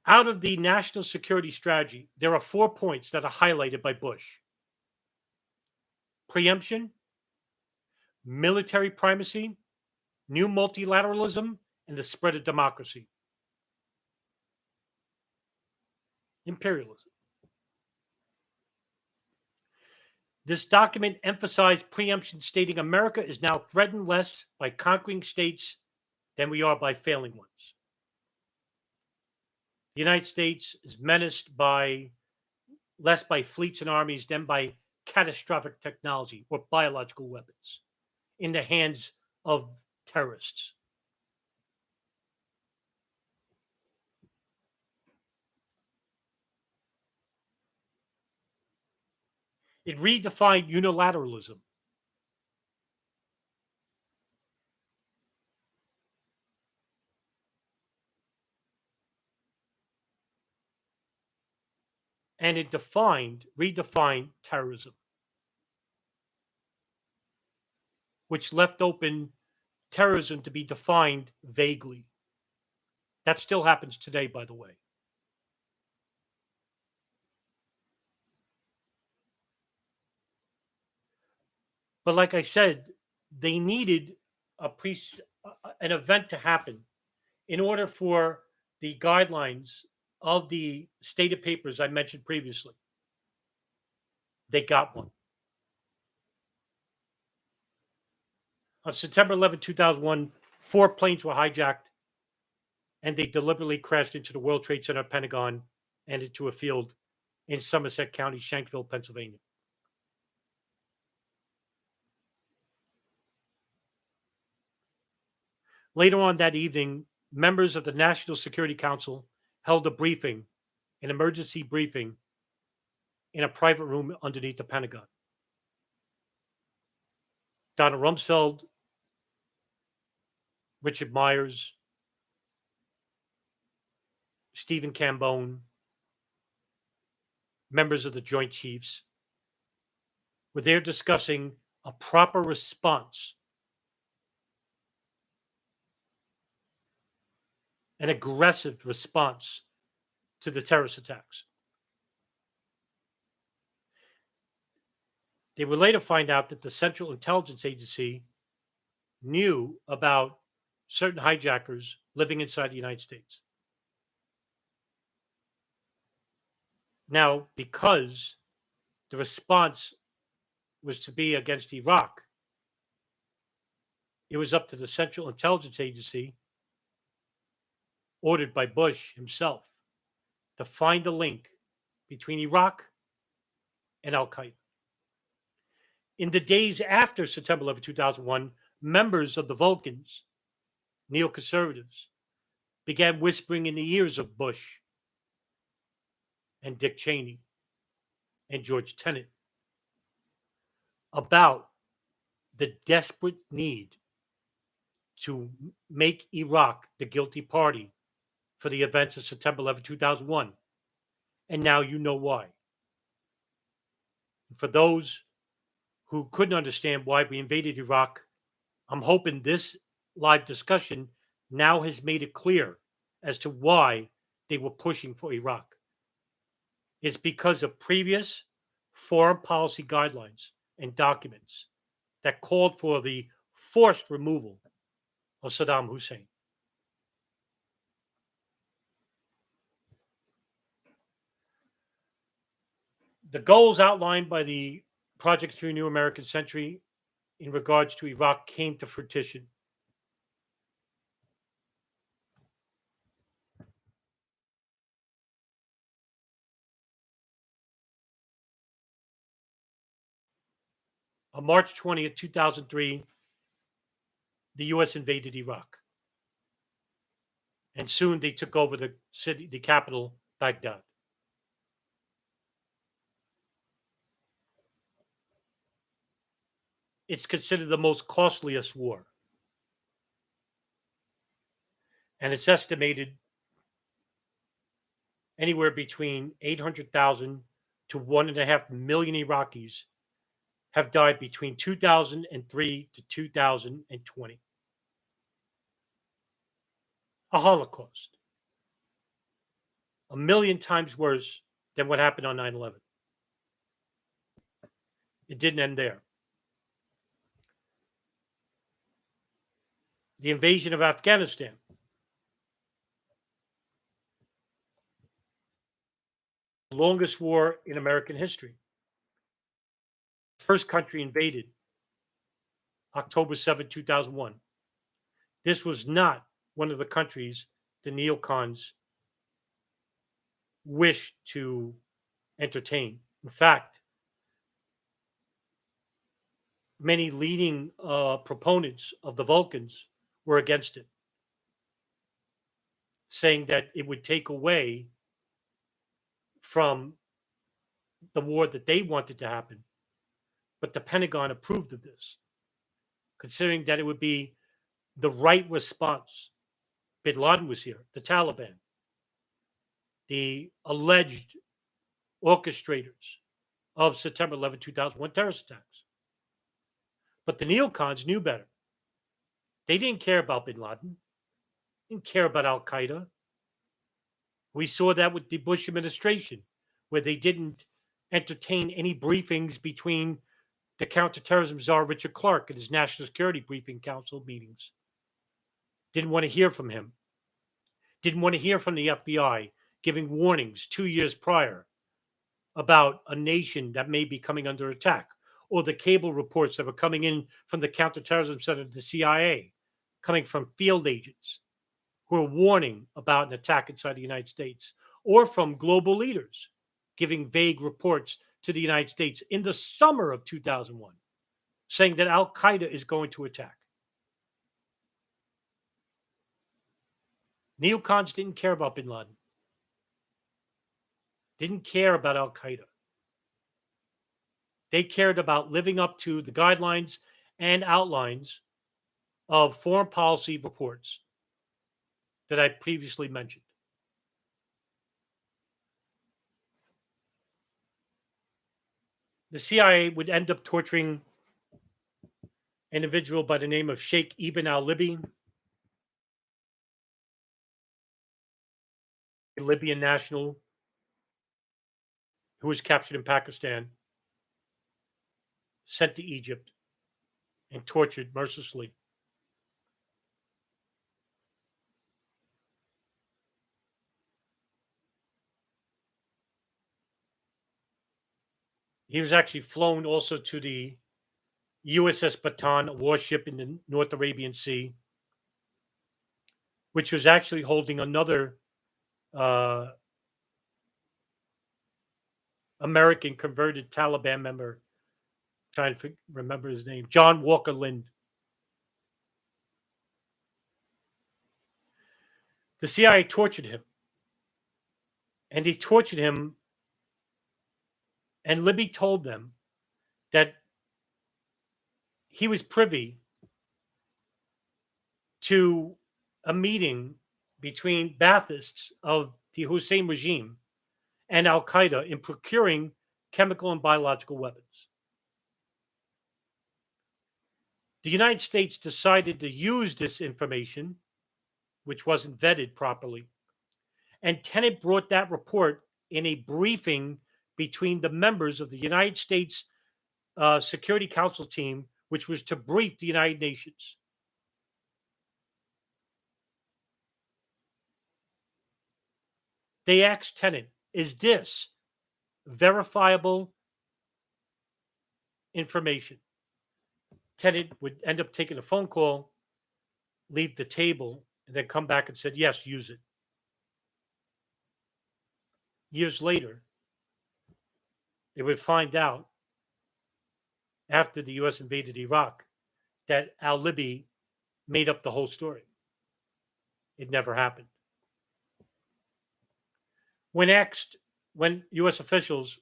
Out of the national security strategy, there are 4 points that are highlighted by Bush: preemption, military primacy, new multilateralism, and the spread of democracy. Imperialism. This document emphasized preemption, stating America is now threatened less by conquering states than we are by failing ones. The United States is menaced by less by fleets and armies than by catastrophic technology or biological weapons in the hands of terrorists. It redefined unilateralism. And it redefined terrorism, which left open terrorism to be defined vaguely. That still happens today, by the way. But like I said, they needed an event to happen in order for the guidelines of the stated papers I mentioned previously. They got one. On September 11, 2001, 4 planes were hijacked and they deliberately crashed into the World Trade Center, Pentagon, and into a field in Somerset County, Shanksville, Pennsylvania. Later on that evening, members of the National Security Council held a briefing, an emergency briefing, in a private room underneath the Pentagon. Donald Rumsfeld, Richard Myers, Stephen Cambone, members of the Joint Chiefs, were there discussing a proper response, an aggressive response to the terrorist attacks. They would later find out that the Central Intelligence Agency knew about certain hijackers living inside the United States. Now, because the response was to be against Iraq, it was up to the Central Intelligence Agency, ordered by Bush himself, to find a link between Iraq and Al Qaeda. In the days after September 11, 2001, members of the Vulcans, neoconservatives, began whispering in the ears of Bush and Dick Cheney and George Tenet about the desperate need to make Iraq the guilty party for the events of September 11, 2001. And now you know why. For those who couldn't understand why we invaded Iraq, I'm hoping this live discussion now has made it clear as to why they were pushing for Iraq. It's because of previous foreign policy guidelines and documents that called for the forced removal of Saddam Hussein. The goals outlined by the Project 3 New American Century in regards to Iraq came to fruition. On March 20th, 2003, the U.S. invaded Iraq. And soon they took over the city, the capital, Baghdad. It's considered the most costliest war. And it's estimated anywhere between 800,000 to 1.5 million Iraqis have died between 2003 to 2020. A Holocaust. A million times worse than what happened on 9/11. It didn't end there. The invasion of Afghanistan. The longest war in American history. First country invaded October 7, 2001. This was not one of the countries the neocons wished to entertain. In fact, many leading proponents of the Vulcans were against it, saying that it would take away from the war that they wanted to happen. But the Pentagon approved of this, considering that it would be the right response. Bin Laden was here, the Taliban, the alleged orchestrators of September 11, 2001 terrorist attacks. But the neocons knew better. They didn't care about bin Laden, didn't care about Al Qaeda. We saw that with the Bush administration, where they didn't entertain any briefings between the counterterrorism czar Richard Clarke at his National Security Briefing Council meetings. Didn't want to hear from him. Didn't want to hear from the FBI giving warnings 2 years prior about a nation that may be coming under attack, or the cable reports that were coming in from the counterterrorism center of the CIA, coming from field agents who are warning about an attack inside the United States, or from global leaders giving vague reports to the United States in the summer of 2001, saying that Al Qaeda is going to attack. Neocons didn't care about bin Laden, didn't care about Al Qaeda. They cared about living up to the guidelines and outlines of foreign policy reports that I previously mentioned. The CIA would end up torturing an individual by the name of Sheikh Ibn al-Libi, a Libyan national who was captured in Pakistan, sent to Egypt, and tortured mercilessly. He was actually flown also to the USS Bataan, a warship in the North Arabian Sea, which was actually holding another American converted Taliban member, trying to remember his name, John Walker Lind. The CIA tortured him. And they tortured him. And Libby told them that he was privy to a meeting between Baathists of the Hussein regime and Al Qaeda in procuring chemical and biological weapons. The United States decided to use this information, which wasn't vetted properly, and Tenet brought that report in a briefing between the members of the United States Security Council team, which was to brief the United Nations. They asked Tenet, is this verifiable information? Tenet would end up taking a phone call, leave the table, and then come back and said, yes, use it. Years later, they would find out, after the U.S. invaded Iraq, that al-Libi made up the whole story. It never happened. When U.S. officials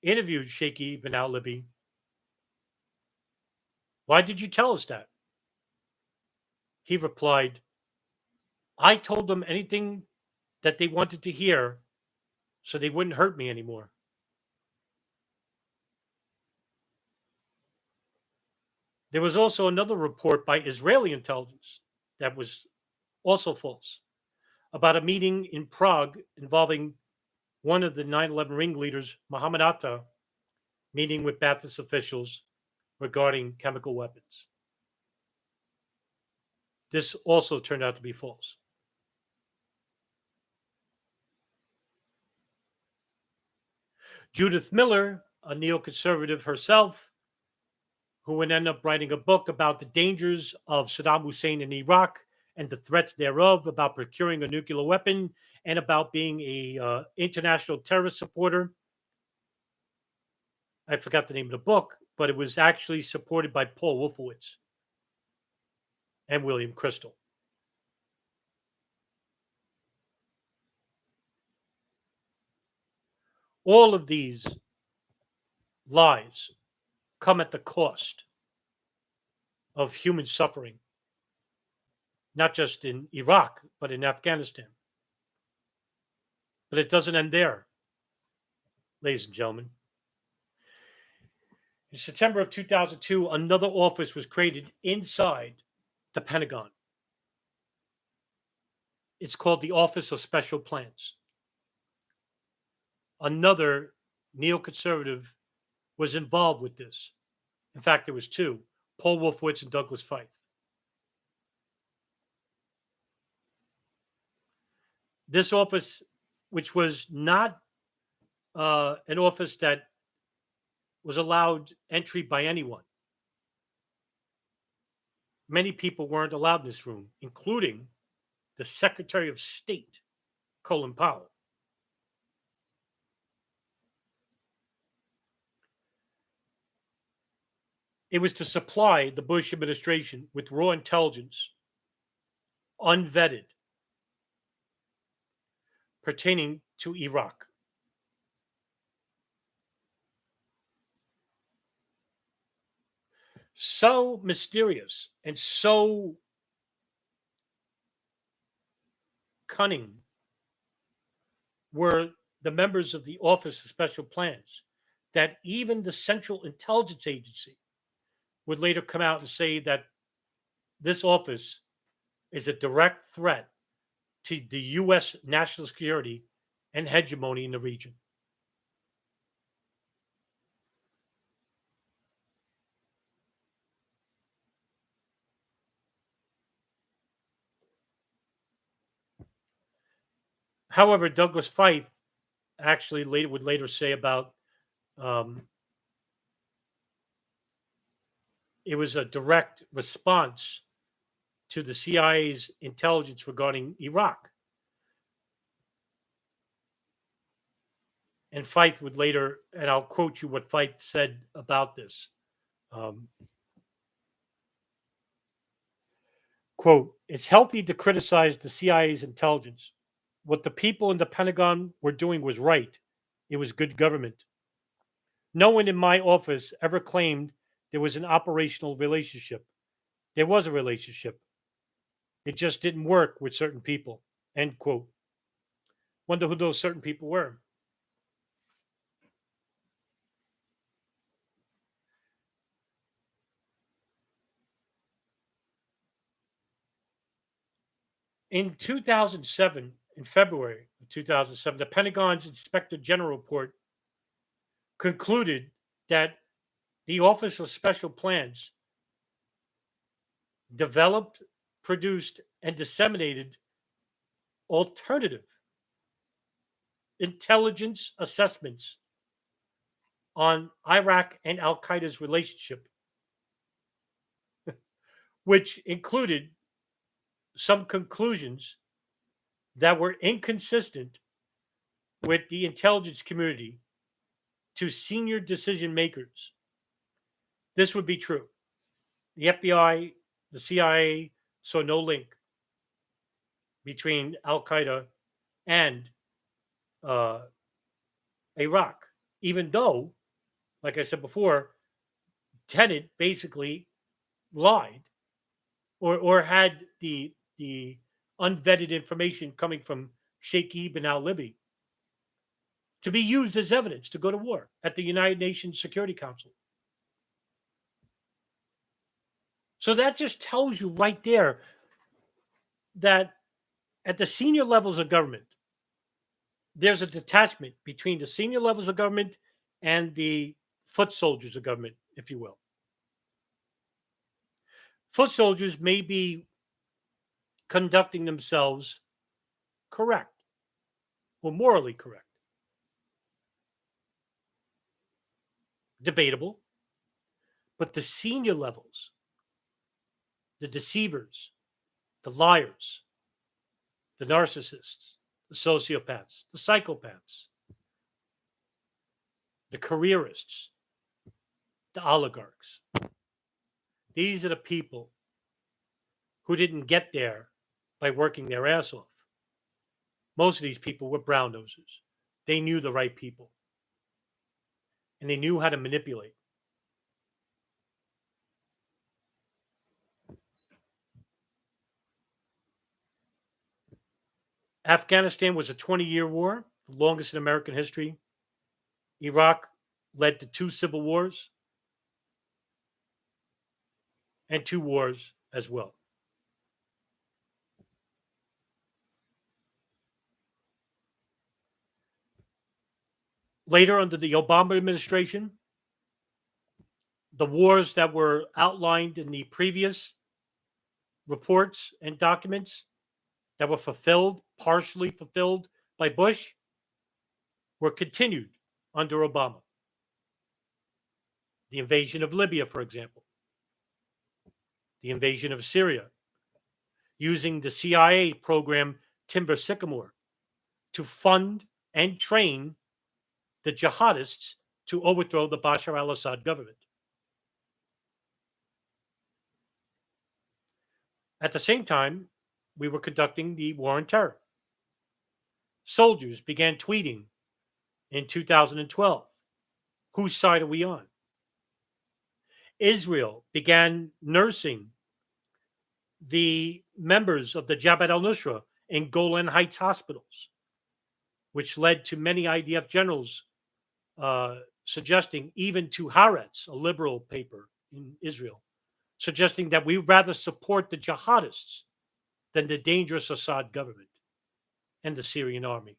interviewed Sheikh Ibn al-Libi, why did you tell us that? He replied, I told them anything that they wanted to hear so they wouldn't hurt me anymore. There was also another report by Israeli intelligence that was also false about a meeting in Prague involving one of the 9/11 ringleaders, Mohammed Atta, meeting with Ba'athist officials regarding chemical weapons. This also turned out to be false. Judith Miller, a neoconservative herself, who would end up writing a book about the dangers of Saddam Hussein in Iraq and the threats thereof, about procuring a nuclear weapon, and about being a international terrorist supporter. I forgot the name of the book, but it was actually supported by Paul Wolfowitz and William Crystal. All of these lies come at the cost of human suffering, not just in Iraq, but in Afghanistan. But it doesn't end there, ladies and gentlemen. In September of 2002, another office was created inside the Pentagon. It's called the Office of Special Plans. Another neoconservative was involved with this. In fact, there was two, Paul Wolfowitz and Douglas Feith. This office, which was not an office that was allowed entry by anyone. Many people weren't allowed in this room, including the Secretary of State, Colin Powell. It was to supply the Bush administration with raw intelligence, unvetted, pertaining to Iraq. So mysterious and so cunning were the members of the Office of Special Plans that even the Central Intelligence Agency would later come out and say that this office is a direct threat to the U.S. national security and hegemony in the region. However, Douglas Feith actually would later say about it was a direct response to the CIA's intelligence regarding Iraq. And Feith would later, and I'll quote you what Feith said about this. Quote, "It's healthy to criticize the CIA's intelligence. What the people in the Pentagon were doing was right. It was good government. No one in my office ever claimed there was an operational relationship. There was a relationship. It just didn't work with certain people." End quote. Wonder who those certain people were. In 2007, in February of 2007, the Pentagon's Inspector General report concluded that the Office of Special Plans developed, produced, and disseminated alternative intelligence assessments on Iraq and Al Qaeda's relationship, which included some conclusions that were inconsistent with the intelligence community to senior decision makers. This would be true. The FBI, the CIA saw no link between Al Qaeda and Iraq, even though, like I said before, Tenet basically lied or had the unvetted information coming from Sheikh Ibn al-Libi to be used as evidence to go to war at the United Nations Security Council. So that just tells you right there that at the senior levels of government, there's a detachment between the senior levels of government and the foot soldiers of government, if you will. Foot soldiers may be conducting themselves correct or morally correct. Debatable. But the senior levels, the deceivers, the liars, the narcissists, the sociopaths, the psychopaths, the careerists, the oligarchs. These are the people who didn't get there by working their ass off. Most of these people were brown nosers. They knew the right people, and they knew how to manipulate. Afghanistan was a 20-year war, the longest in American history. Iraq led to 2 civil wars and 2 wars as well. Later, under the Obama administration, the wars that were outlined in the previous reports and documents that were partially fulfilled by Bush, were continued under Obama. The invasion of Libya, for example, the invasion of Syria, using the CIA program Timber Sycamore to fund and train the jihadists to overthrow the Bashar al-Assad government. At the same time, we were conducting the war on terror. Soldiers began tweeting in 2012, whose side are we on? Israel began nursing the members of the Jabhat al-Nusra in Golan Heights hospitals, which led to many IDF generals suggesting, even to Haaretz, a liberal paper in Israel, suggesting that we rather support the jihadists than the dangerous Assad government and the Syrian army.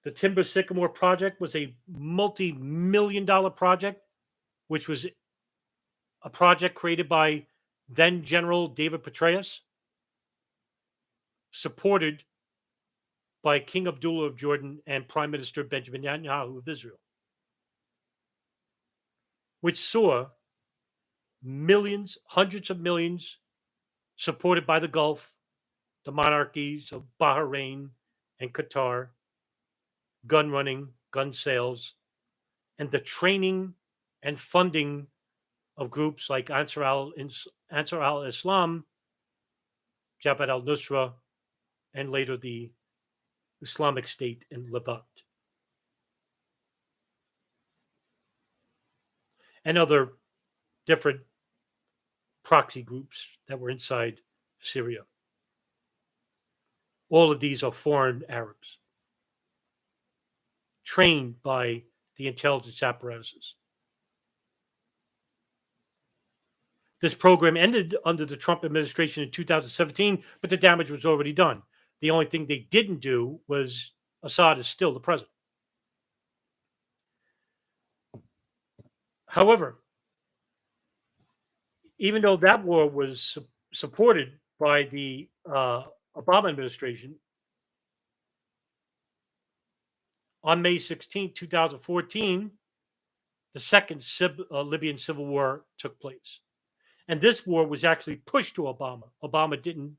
The Timber Sycamore project was a multi-million-dollar project, which was a project created by then General David Petraeus, supported by King Abdullah of Jordan and Prime Minister Benjamin Netanyahu of Israel, which saw millions, hundreds of millions, supported by the Gulf, the monarchies of Bahrain and Qatar, gun running, gun sales, and the training and funding of groups like Ansar al-Islam, Jabhat al-Nusra, and later the Islamic State in Levant, and other different proxy groups that were inside Syria. All of these are foreign Arabs, trained by the intelligence apparatuses. This program ended under the Trump administration in 2017, but the damage was already done. The only thing they didn't do was Assad is still the president. However, even though that war was supported by the Obama administration, on May 16, 2014, the second Libyan civil war took place. And this war was actually pushed to Obama. Obama didn't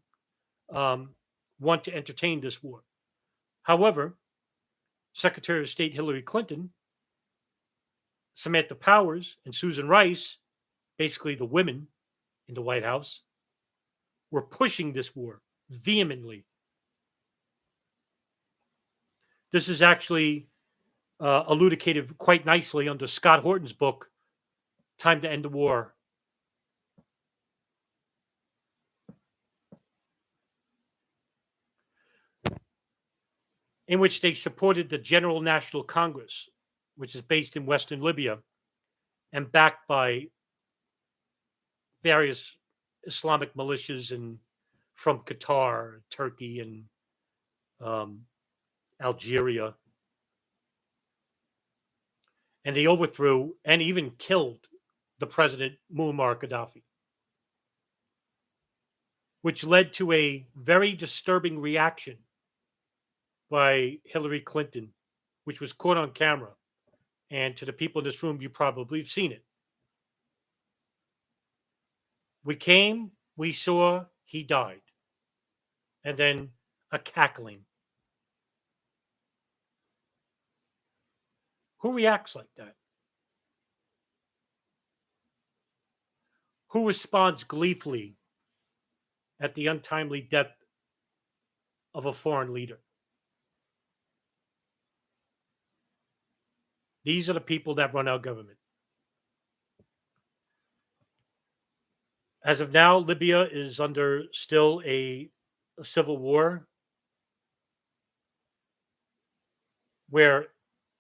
want to entertain this war. However, Secretary of State Hillary Clinton, Samantha Powers, and Susan Rice, basically the women in the White House, were pushing this war vehemently. This is actually elucidated quite nicely under Scott Horton's book, Time to End the War. In which they supported the General National Congress, which is based in Western Libya and backed by various Islamic militias from Qatar, Turkey, and Algeria. And they overthrew and even killed the president, Muammar Gaddafi, which led to a very disturbing reaction by Hillary Clinton, which was caught on camera. And to the people in this room, you probably have seen it. We came, we saw, he died. And then a cackling. Who reacts like that? Who responds gleefully at the untimely death of a foreign leader? These are the people that run our government. As of now, Libya is under still a civil war where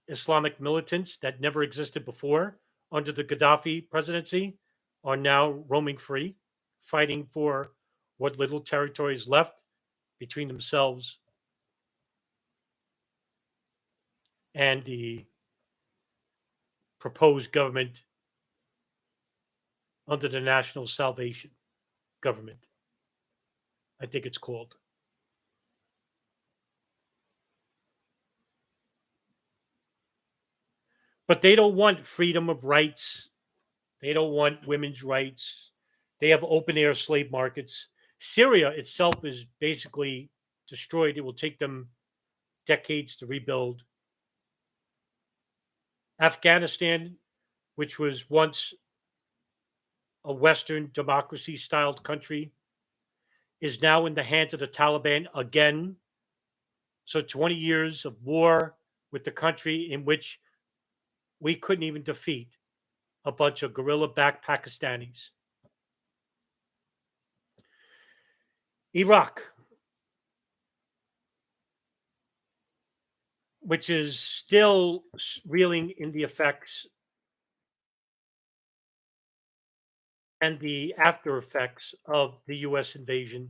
Islamic militants that never existed before under the Gaddafi presidency are now roaming free, fighting for what little territory is left between themselves and the proposed government under the National Salvation Government, I think it's called. But they don't want freedom of rights. They don't want women's rights. They have open air slave markets. Syria itself is basically destroyed. It will take them decades to rebuild. Afghanistan, which was once a Western democracy styled country, is now in the hands of the Taliban again. So 20 years of war with the country in which we couldn't even defeat a bunch of guerrilla backed Pakistanis. Iraq, which is still reeling in the effects and the after effects of the US invasion.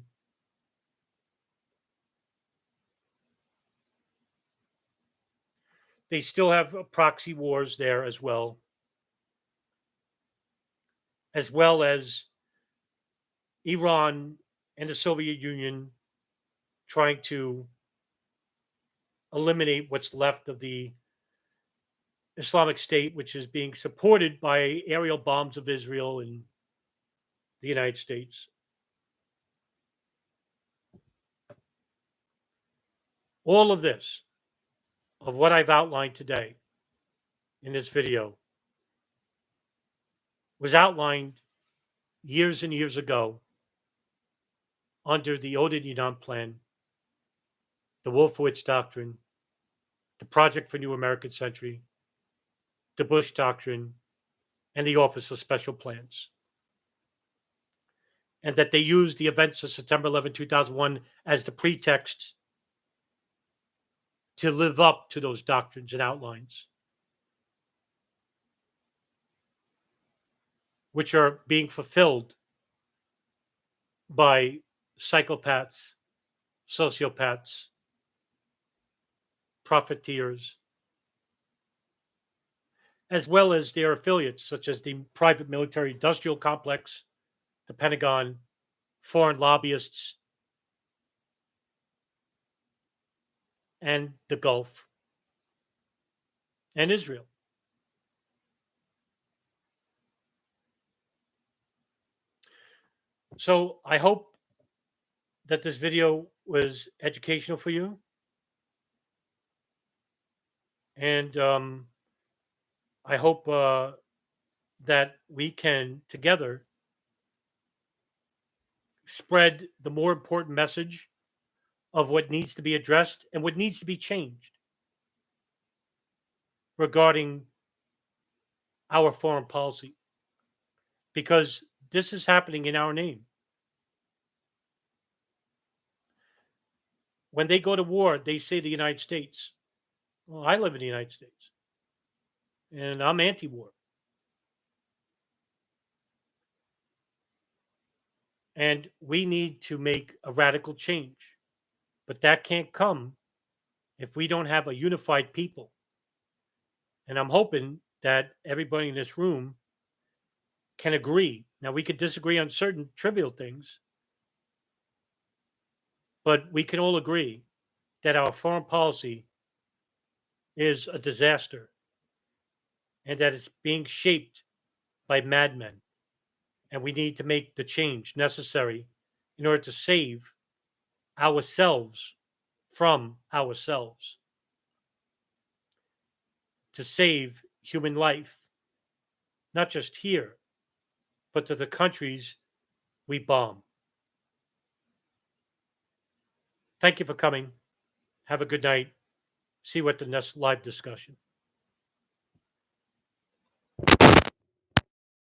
They still have proxy wars there as well as Iran and the Soviet Union trying to eliminate what's left of the Islamic State, which is being supported by aerial bombs of Israel and the United States. All of this, of what I've outlined today in this video, was outlined years and years ago under the Odin Plan, the Wolfowitz Doctrine, the Project for New American Century, the Bush Doctrine, and the Office of Special Plans. And that they used the events of September 11, 2001 as the pretext to live up to those doctrines and outlines, which are being fulfilled by psychopaths, sociopaths, profiteers, as well as their affiliates, such as the private military industrial complex, the Pentagon, foreign lobbyists, and the Gulf, and Israel. So I hope that this video was educational for you. And I hope that we can together spread the more important message of what needs to be addressed and what needs to be changed regarding our foreign policy, because this is happening in our name. When they go to war, they say the United States. Well, I live in the United States and I'm anti war. And we need to make a radical change. But that can't come if we don't have a unified people. And I'm hoping that everybody in this room can agree. Now, we could disagree on certain trivial things, but we can all agree that our foreign policy is a disaster and that it's being shaped by madmen. And we need to make the change necessary in order to save ourselves from ourselves. to save human life, not just here, but to the countries we bomb. Thank you for coming. Have a good night. See you at the next live discussion.